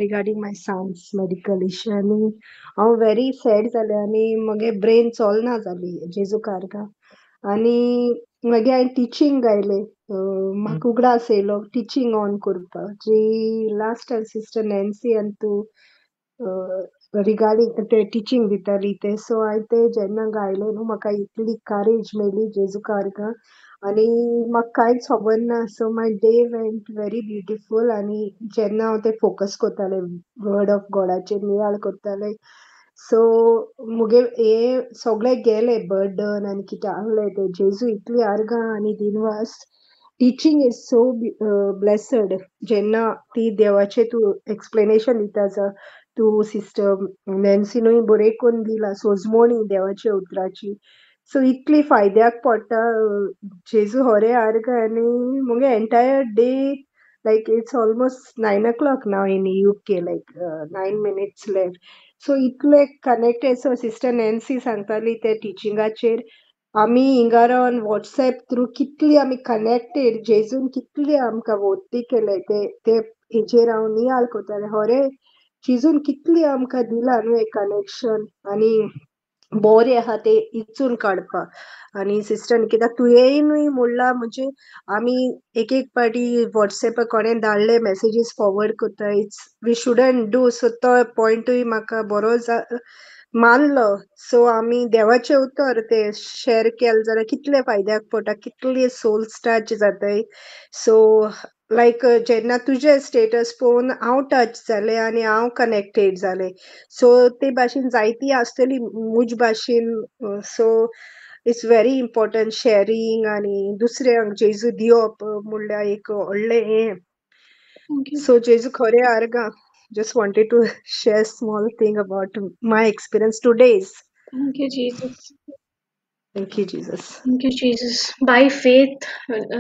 H: regarding my son's medical issue आणि हांव very sad जालें आनी मगे brain चलना जाली जेजू कारगा आनी मागीर हांवें टिचींग गायलें म्हाका उगडास येयलो टिचींग ऑन करपाक जी लास्ट टायम सिस्टर नॅन्सी आनी तूं रिगार्डींग ते टिचींग दिताली ते सो हांवें ते जेन्ना गायलें न्हू म्हाका इतली करेज मेळ्ळी जेजू कारगा आनी म्हाका कांयच खबर ना so my day went very beautiful आनी जेन्ना हांव ते फोकस करतालें वर्ड ऑफ गॉडाचेर नियाळ करतालें सो मुगे हे सगळें गेलें बर्डन आनी कितें आहलें तें जेजू इतली आर्गां आनी दिनवास टिचींग इज सो ब्लेसड जेन्ना ती देवाचें तूं एक्सप्लेनेशन दिता जा तूं सिस्टर नॅन्सीनूय बरें करून दिला सोजमोणी देवाच्या उतराची सो इतली फायद्याक पडटा जेजू होरें आर्गां आनी मुगे entire day like it's almost 9 o'clock now in UK, like 9 minutes left. So इतले connected. So Sister Nancy सांगताली ते टिचिंगाचेर आमी हिंगा रावन व्हॉट्सएप थ्रू कितली आमी कनेक्टेड जेजून कितली आमकां वोत्ती केले ते हेजेर हांव नियाळ कोत्तालें होरे जेजून कितली आमकां दिला न्हू एक कनेक्शन आनी बोरें आहा ते इचून काडपाक आनी सिस्टर निकिता तुवेंनूय म्हणला म्हणजे आमी एक एक पाटी व्हॉट्सएप कोणें धाडले मेसेजीस फॉरवर्ड कोत्ता it's we shouldn't do so तो पॉयंटूय म्हाका बरो मानलो सो आमी देवाचें उतर ते शेअर केलें जाल्यार कितले फायद्याक पडटा कितले सोल्स टच जाताय सो लायक जेन्ना तुजे स्टेटस पळोवन हांव टच जालें आनी हांव कनेक्टेड जालें सो ते भाशेन जायतीं आसतलीं मुज भाशेन so it's very important sharing आनी दुसऱ्यांक जेजू दिवप म्हणल्यार एक व्हडलें हें So Jesu Khore Arga, just wanted to share a small thing about my experience today's.
A: Thank you, Jesus.
H: Thank you, Jesus.
A: Thank you, Jesus. By faith,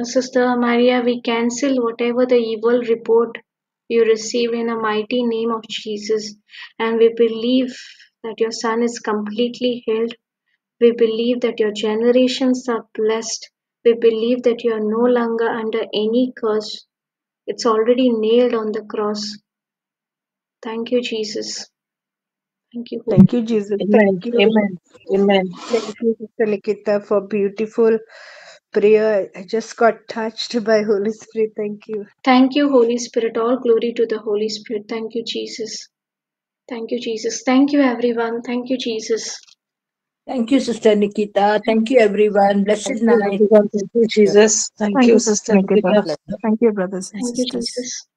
A: Sister Maria, we cancel whatever the evil report you received in the mighty name of Jesus. And we believe that your son is completely healed. We believe that your generations are blessed. We believe that you are no longer under any curse. It's already nailed on the cross. Thank you, Jesus. Thank you.
H: Thank you, Jesus.
B: Amen.
H: Thank you.
B: Amen. Amen.
H: Thank you, Sister Nikita, for beautiful prayer. I just got touched by Holy Spirit. Thank you.
A: Thank you, Holy Spirit. All glory to the Holy Spirit. Thank you, Jesus. Thank you, Jesus. Thank you, everyone. Thank you, Jesus.
D: Thank you, Sister Nikita. Thank you, everyone. Blessed night.
B: Thank you, Jesus. Thank you, Sister
C: Nikita.
B: Nikita.
C: Thank you, brothers and
A: Thank you,
C: sisters.
A: Jesus.